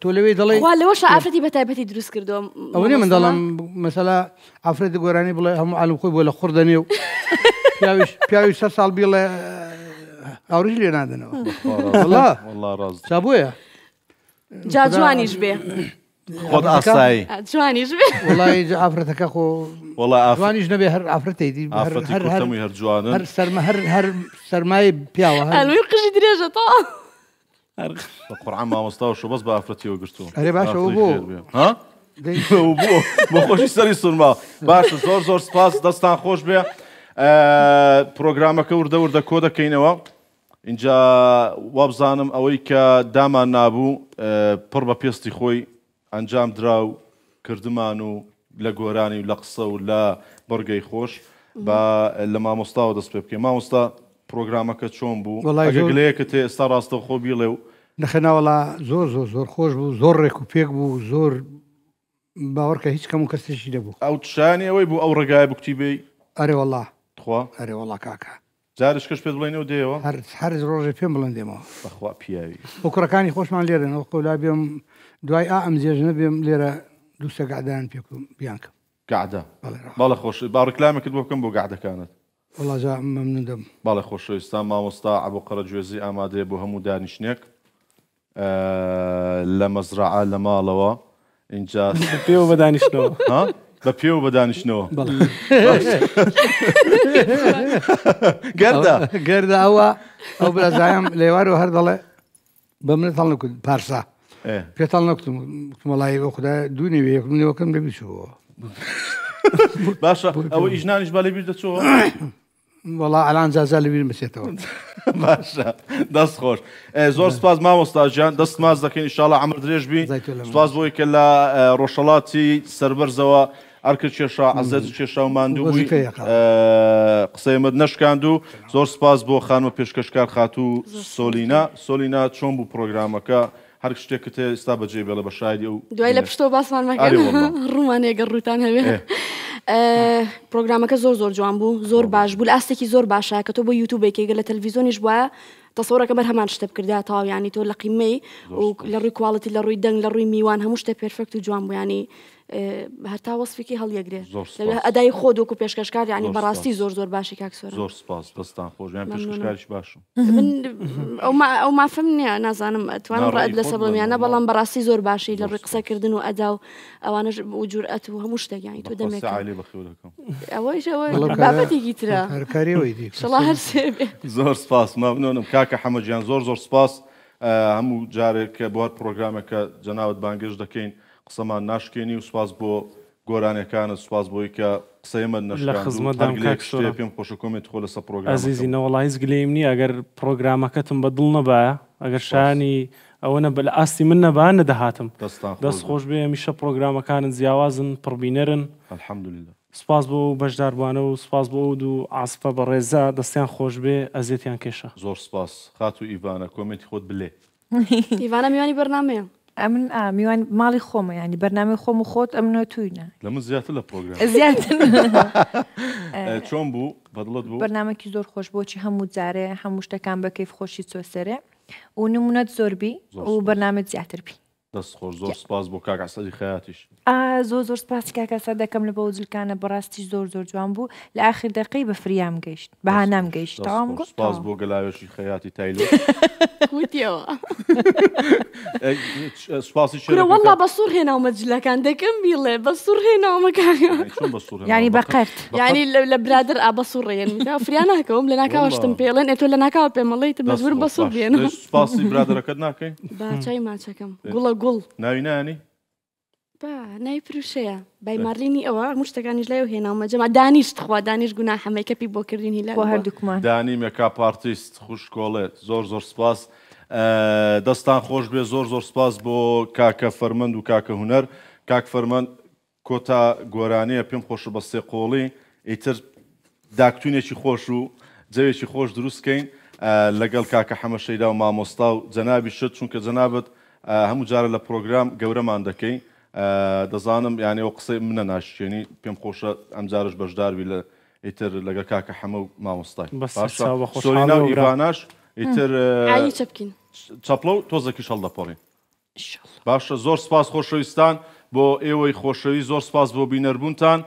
تۆ لەوێ دەڵێ لەوەش ئافرەتی بەتایبەتی دروست کردووە ئەو نیە من دەڵام مەسەلا ئافرەتی گۆرانی بڵێ هەموو عالم خۆی بۆ لە خوڕ دەنێ و پیاوی 100 ساڵ بیڵێ ئاوریش لێ نادەنەوە چابوویە جا جوانیش بێ خۆت ئاسایی جوانیش بێ وڵی ئافرەتەکە خۆ جوانیش نەبێ هەر ئافرەتەی دی هەر جوانن هەر سەرمای پیاوە هەلووی قژی درێژە تا قورعان مامۆستا و شۆبەست بە ئافرەتیەوە گرتووە ئەرێ باشە بۆ بۆ خۆشی سەری سوورما باشە زۆر زۆر سپاس دەستان خۆش بێ پرۆگرامەکە وردە وردە کۆ دەکەینەوە اینجا وابزانم ئەوەی کە دامان نابوو پڕ بە پێستی خۆی ئەنجام دراو کردمان و لە گۆرانی و لە قسە و لە بەرگەی خۆش بە لە مامۆستاوە دەست پێ بکەین مامۆستا پرۆگرامەکە چۆن بوو گلەیەکە تێ ئێستا ڕاستە خۆ بیڵێ و نەخێناوەڵا زۆر زۆر زۆر خۆش بوو زۆر ڕێک و پێک بوو زۆر باوەڕکە هیچ کەم و کەسێکی دەبوو ئەو تشانی ئەوەی بوو ئەو ڕێگای بکتیبێ ئەرێ وەڵا خوا ئەرێ وەڵا کاکە جارش کەش پێت بڵێنەوە دێەوە هەر ڕۆژێ پێم بڵێن دێمەوە بەخوا پیاوی بۆ کوڕەکانی خۆشمان لێرەنەوە قولا بێم دوای ئەم جێژنە بێم لێرە دوو سەگعدان پێکم بیانکەم گعدە باڵە خۆش باڕکلامێکت بۆ بکەم بۆ گعدەکانت وڵاجا مەمنون دەم باڵە خۆشەویستان مامۆستا عەبوقەرە گوێزی ئامادەیە بۆ هەموو دانیشتێک لە مەزرعە لە ماڵەوە اینجا پێوە بە دانیشتنەوە بە پێوە بە دانیشتنەوە گەردە ئەوە ئەو برازایم لێوارەوە هەر دەڵێ بە منە تاڵ نەکرد پارسا پێتاڵ نەکتم وەڵایەوە خوددا دوونی وێ منەوەکەم دەبیچەوە باشە ئەوە ئیژنانیش با لەبیر دەچەوە وەڵا ئەلان جازا لەبیر بچێتەوە باشە دەست خۆش زۆر سپاس مامۆستا گیان دەست ماز دەکەین ئینشاڵڵا عەمر درێژ بی سپاس بۆی کە لە ڕۆژهەڵاتی سەربەرزەوە ئەرکرد کێشا عەزەت کێشا و ماندوو بووی قسەیمت نەشکاند و زۆر سپاس بۆ خانمە پێشکەشکار خاتوو سۆلینا چۆن بوو پرۆگرامەکە هەر شتێکت ئێستا بەجێ بێڵە بە شایدی و دوای لە پشتۆ باسمان مەکەن ڕوومانێگە ڕوتان هەبێ پرۆگرامەکە زۆر جوان بوو زۆر باش بوو لە ئاستێکی زۆر باشە کە تۆ بۆ یوتیوبێکێگە لە تەلڤیزۆنیش بووە تەسەوڕەکە بەر هەمان شتە بکردا تاو ینی تۆ لە قیمەی و لە ڕووی کوواڵەتی لە ڕووی دەنگ لە ڕووی میوان هەموو شتە پێرفەکت و جوان بوو ینی هەتا وەسفێکی هەڵیەگرێ ئەدای خۆ دۆک و پێشکەشکار ینی بەڕاستی زۆر باشی کاکسۆر زۆر سپاس دەستان خۆشیان پێشکەشکاریش باشم ئەو مافم نییە نازانم ئەتوانم ڕەت لەسەر بڵمیانە بەڵام بەڕاستی زۆر باشی لە ڕووی قسەکردن و ئەدا و ئەوانەش و جورئەت و هەموو شتێکیانی تۆ دەمێت ئەوەی بابەتێکی ترە شڵا هەر سێ بێ زۆر سپاس مەمنونم کاکە حەمەدیان زۆر سپاس هەموو جارێک کە بۆ هەر پرۆگرامێکە جەناوت بانگێش دەکەین قسەمان ناشکێنی و سپاس بۆ گۆرانەکانت سپاس بۆی کە قسەیمە نەشکاند پێم خۆشە کۆمێت خۆ لەسەر پرۆگرام عەزیزی نەوەڵا هیچ گلەیم نییە ئەگەر پرۆگرامەکەتم بە دڵ نەبایە ئەگەر شانی ئەوە نە لە ئاستی من نەبان نەدەهاتم دەست خۆش بێ هەمیشە پرۆگرامەکانت جیاوازن پڕبینەرن الحەمدولillah سپاس بۆ بەشداربوانە و سپاس بۆ دوو عاسپە بە ڕێزا دەستیان خۆش بێ ئەزیەتیان کێشە زۆر سپاس خات و ئیڤانە کۆمێتی خۆت بلێ هیوانە میوانی بەرنامەیە من میوان ماڵی خۆمە ینی بەرنامەی خۆم و خۆت ئەمنەوە توینە لە من زیاتر لە پرۆگرام زیاتر چۆن بوو بەدڵت بوو بەرنامەکی زۆر خۆش بۆچی هەموو جارێ هەموو شتەکان بە کەیف خۆشی چۆسەرێ و نمونەت زۆربی و بەرنامەت زیاتر بی دەست خۆش زۆر سپاس بۆ کاک عەسەدی خەیاتیش زۆر سپاسی کاک عەسەد دەکەم لە بە جلکانە بەڕاستی زۆر جوان بوو لە ئاخر دەقەی بە فریام گەیشت بەهانام گەیشت تەواو گوت سپاس بۆ گەلاوێشی خەیاتی تایلۆ وتیەوە سپاسی کورە وەڵا بە سوور هێناومە جلەکان دەکەم بیڵێ بە سوور هێناومە کاکە ینی بەقەرت ینی لە برادر بە سوور ڕێن فریا ناکەوم لە ناکاوەشتم پێڵێن ئێتۆ لە ناکاوە پێمەڵیت مەجبور بە سوور بێنم سپاسی برادەرەکەت ناکەین باچای ماچەکەم گوڵە گوڵ ناوی نانی ناوی پروشەیە بای مارلینی ئەوە هەموو شتەکانیش لایەوە هێناومە جەما دانیشت خوا دانیش گونا هەمەیکەپی بۆ کردین هیلا بۆ هەردووکمان دانی مێکاپ ئارتیست خوشکۆڵێت زۆر سپاس دەستان خۆش بێ زۆر سپاس بۆ کاکە فەرمەند و کاکە هونەر کاک فەرمەند کۆتا گۆرانەیە پێم خۆشە بە سێ قۆڵی ئیتر داکتونێکی خۆش و جەوێکی خۆش دروستکەین لەگەڵ کاکە حەمەشەیدا و مامۆستا و جەنابی شت چونکە جەنابەت هەموو جارە لە پرۆگرام گەورەمان دەکەین دەزانم یانێ ئەو قسەی منە ناشێنی پێم خۆشە ئەم جارش بەشداروی لە ئیتر لەگە کاکە حەمە و مامۆستای سۆرینا و ئیڤاناش ئیتر چەپڵە و تۆزێکیش هەڵدەپەڕین باشە زۆر سپاس خۆشەویستان بۆ ئێوەی خۆشەوی زۆر سپاس بۆ بینەربوونتان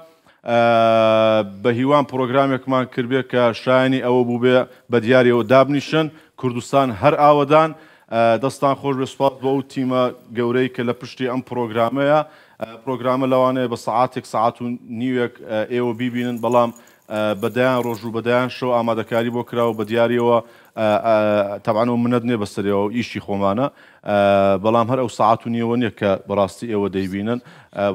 بە هیوان پرۆگرامێکمان کردبێ کە شایانی ئەوە بوو بێ بە دیاریەوە دابنیشن کوردستان هەر ئاوەدان دەستان خۆش بێ سپاس بۆ ئەو تیمە گەورەی کە لە پشتی ئەم پرۆگرامەیە پرۆگرامە لەوانەیە بە سەعاتێک سەعات و نیوێک ئێوە بیبینن بەڵام بەدایان ڕۆژ و بەدایان شەو ئامادەکاری بۆ کراوە بە دیاریەوە تەبعانەوە منەت نێ بەسەرەوە ئیشی خۆمانە بەڵام هەر ئەو سەعات و نیوە نییە کە بەڕاستی ئێوە دەیبینن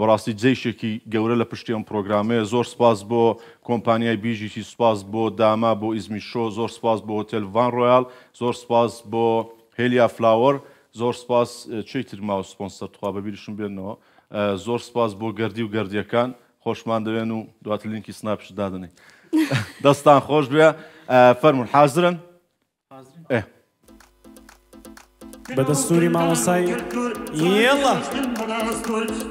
بەڕاستی جێیشێکی گەورە لە پشتی ئەم پرۆگرامەیە زۆر سپاس بۆ کۆمپانیای بیژیتی سپاس بۆ داما بۆ ئیزمی شۆ زۆر سپاس بۆ هۆتێل ڤان ڕۆیال زۆر سپاس بۆ هێلیا فلاوەر زۆر سپاس چی تر ماوە سپۆنسەر تخوا بەبیرشم بێنەوە زۆر سپاس بۆ گەردی و گەردیەکان خۆشمان دەوێن و دواتر لینکی سناپش دادنێ دەستان خۆش بێ فەرمون حازرن بە دەستوری مامۆسای یێڵە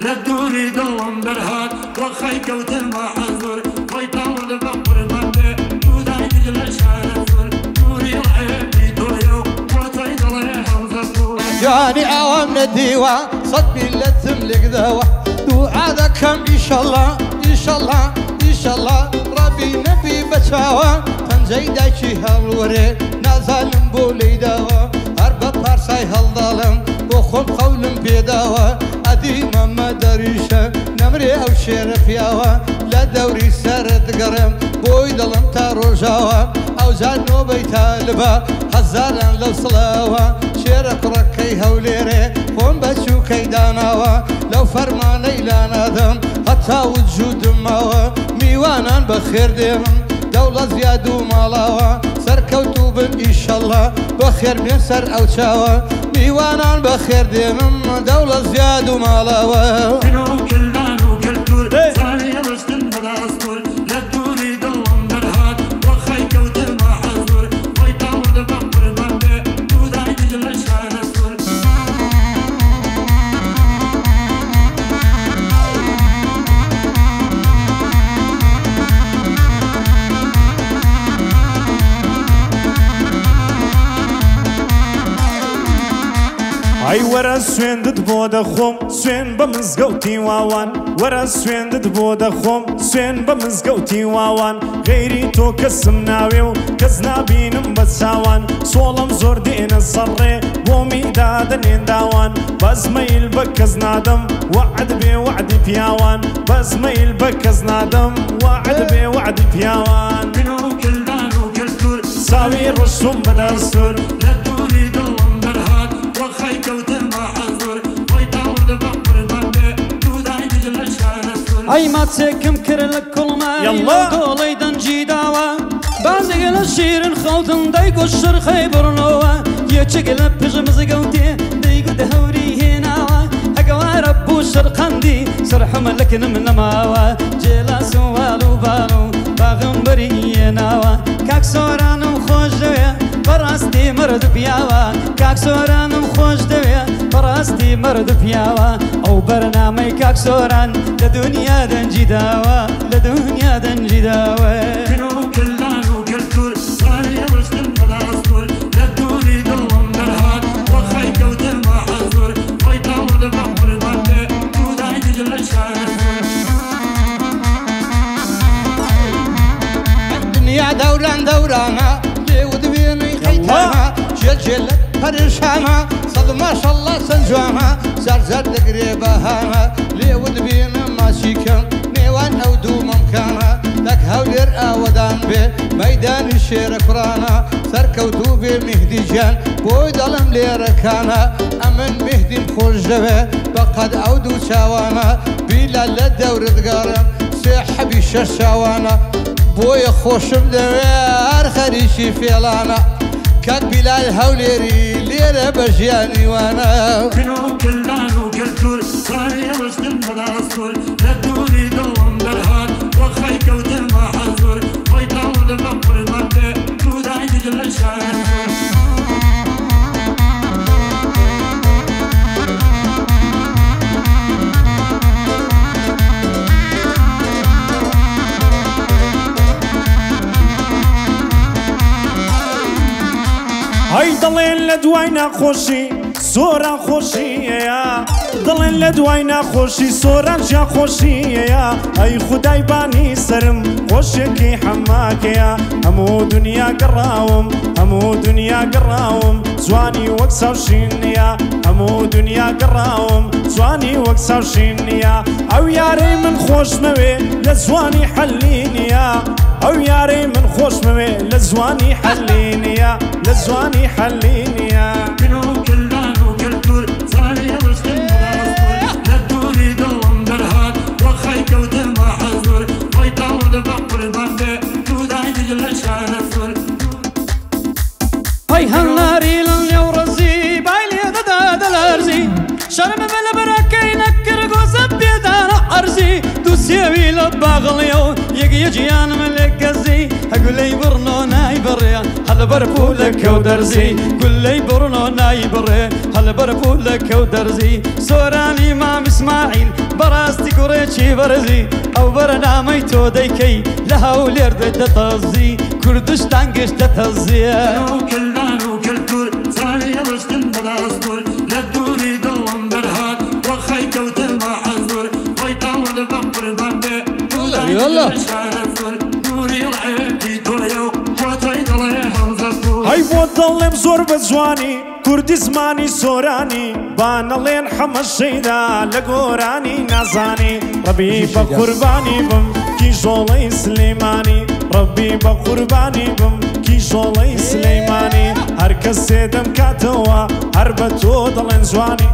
لە دووری دڵم دەرهات وەخەی کەوتمە حەزور خۆی تاوە لە بە قوربەندێ دوودای دیگە لە شارە زۆر دووری ڕێبی تۆیە و بۆ تۆی دڵێ هەڵزەبوو جانی ئەوەم نەدیوە سەد میلەتم لێکدەوە دوعا دەکەم ئیشەڵڵا ئیشەڵڵا ئیشەڵڵا ڕەبی نەبی بەچاوە پەنجەی دایکی هەڵوەرێ نازانم بۆ لەیداوە هەر بە پارسای هەڵداڵم بۆ خۆم قەولم پێداوە ئەدی مەمە دەریشە نەمرێ ئەو شێرە پیاوە لە دەوری سەرت دگەڕێم بۆی دڵم تا ڕۆژاوە ئەو جار نۆبەی تالبە هەزاران لەو سڵاوە شێرە کوڕەکەی هەولێرێ خۆم بە چووکەی داناوە لەو فەرمانەی لا نادەم هەتا وجودم ماوە میوانان بەخێر دێمم دەوڵەت زیاد و ماڵاوە سەرکەوت و بن ئیشەڵڵا بەخێر بێن سەر ئەو چاوە میوانان بەخێر دێمم دەوڵەت زیاد و ماڵاوە ئەی وەرە سوێندت بۆ دەخۆم سوێن بە مزگەوتی واوان وەرە سوێندت بۆ دەخۆم سوێن بە مزگەوتی واوان غەیری تۆ کەسم ناوێ و کەس نابینم بە چاوان سۆڵم زۆر دێنە سەڕێ بۆ میدا دەنێن داوان بەزمەیل بە کەس نادەم وعد بێ وعدی پیاوان بەزمەیل بە کەس نادەم وعد بێ وعدی پیاوان ساوی ڕسوم بەدەستور لە دووری دڵم دەرهات وەخەی کەوتمە حەزور خۆی تاوە لە بە قوربەندێ دوودای دیگە لە شارە سور ئەی ماچێکم کرد لە کوڵمای دۆڵەی دەنجی داوە بازێگە لە شیرن خەوتن دایگۆ شرخەی بڕنەوە یەکێک لە پژ مزگەوتێ دەیگوت هەوری هێناوە هەگەوارە بوو شەرقەندی سەرحەمە لەکنم نەماوە جێلا سوواڵ و باڵ و باغم بەری هێناوە کاک سۆرانم خۆش دەوێ بەڕاستی مرد پیاوە کاک سۆرانم خۆش براستي مرد بياوا أو برنامج كاكسوران لدنيا دنجي داوا لدنيا دنجي داوا كنو كلانو كالكل صاري وشتن بلاستول لدوني دلهم درهات وخي كوتر ما حزور ويطاور دفعور البطة وداي تجل الشارع الدنيا دوران دورانا ليود بيني خيتانا جل فرشانا صد ما شاء الله سنجوانا زرزر قريبها ليود بينا ماشيكم نيوان او دو ممكانا لك هولير اودان بي ميدان الشير كرانا سركوتو بي مهدي جان بوي ظلم ليركانا امن مهدي مخوش دبي بقد اودو شاوانا بلا لدور دقارم سيحبي ششاوانا بوي خوشم دوار خريشي فيلانا كاك بلال هوليري ليرة بجياني وانا كنو كلانو كالكل صاري وشتن بلاستول لدوني دلهم درهات وخي كوتر ما حزور ويطاور دفعور البطة وداي تجل الشارع هاي ضلين لدوينا خوشي صورة خوشي يا ضلين لدوينا خوشي صورة جا خوشي يا هاي خداي باني سرم خوشكي حماك يا همو دنيا قراوم همو دنيا قراوم زواني وكسوشين يا همو دنيا قراوم زواني وكسوشين يا او ياري من خوش موي لزواني حليني يا او ياري من خوش موي لزواني حليني يا لزواني حليني يا كنو كلانو كالكل صاري وشتن بلاستول لدوني دلهم درهات وخي كوتر ما حزور ويطاور دفعور البطة وداي تجل الشارع هاي هالناري للي ورزي بايلي دادا دلارزي شرم بلا براكي نكر قوزب بيدانا عرزي دوسيوي لباغليو يجي جيان ملك قزي هقولي برنو ناي بريا هل برفولك ودرزي قولي برنو ناي بريا هل برفولك ودرزي سوراني مام اسماعيل براستي قريتشي برزي او برنامي توديكي لهولير دتازي كردستان قشت تزي كلانو كالكل صاري وشتن بلاستول لدوني دلهم درهات وخي كوتر ما حزور ويطاور دفعور البطة يلا نوري العيدي دوليو وطيد الله همزة هاي بوضل مزور بزواني كردي زماني سوراني بان لين حمش شيدا لقوراني نازاني ربي بقرباني بم كي جولي سليماني ربي بقرباني بم كي جولي سليماني هركس سيدم كاتوا هربتو ضلن زواني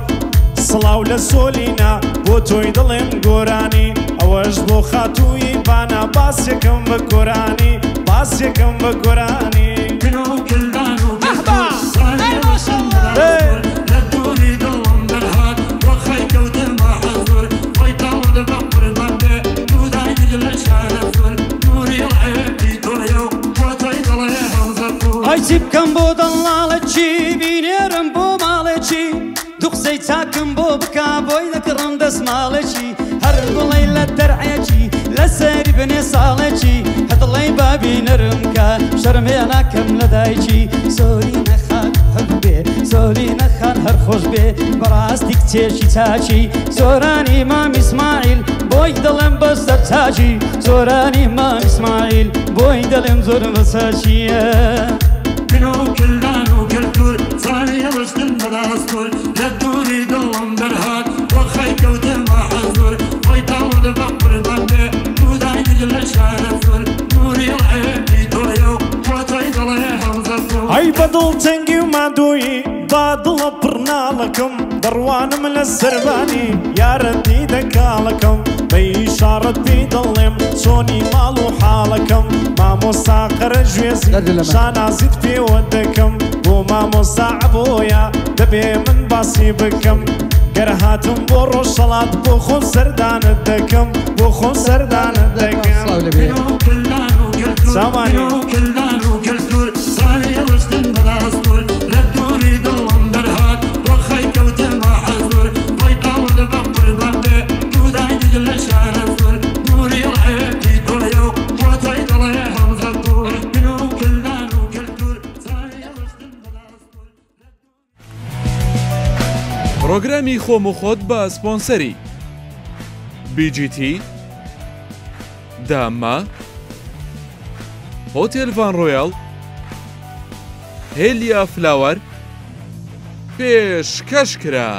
صلاو لسولينا بوتوي ضلن قوراني اوش بو خاتوي بانا باسيكم بقراني باسيكم بقراني كنو كلانو كالكل صاري وشتن بلاستول لدوني دلهم درهات وخي كوتر ما حزور ويطاور دفعور البطة وداي تجل الشارع نوري العيدي دوليو وطيد الله همزة هاي سيبكم بو ضلالتشي بينيرم بو مالتشي دخسي تاكم بو بكا بوي ذكرم دسمالتشي هرقلي للدرعيتشي لساري بني صالتشي هدلي بابي نرمكا شرمينا كم لدايتشي سوري نخان حبي سوري نخان هرخوش بي براستي كتيرشي تاچي سوراني مام اسماعيل بوي دلم بستر تاچي سوراني مام اسماعيل بوي دلم زور بساچي كنو كلانو كالكل صاري وشتن بلاستول لدوني دلهم درهات وخي كوتر ما حزور ويطاور دفعور البطة وداي تجل الشارع نوري العيدي دوليو وطيد الله همزة هاي بدل تنقي وما دوي بادل برنا لكم دروان من السرباني يا ردي دكالكم بإشارة بيدلم سوني مالو حالكم ما مستاقر جويزي شانا زيد في ودكم وما مستعبويا دبي من باسي بكم قرهاتم برو صلاة بخون سردان الدكم بخون سردان الدكم سامعني كلانو كالكل صاري وشتن بلاستول لدوني دلهم درهات وخي كوتر ما حزور پرۆگرامی خۆم و خۆت بە سپۆنسەری BGT، داما، هۆتێل ڤان ڕۆیاڵ، هێلیا فلاوەر پێشکەش کرا.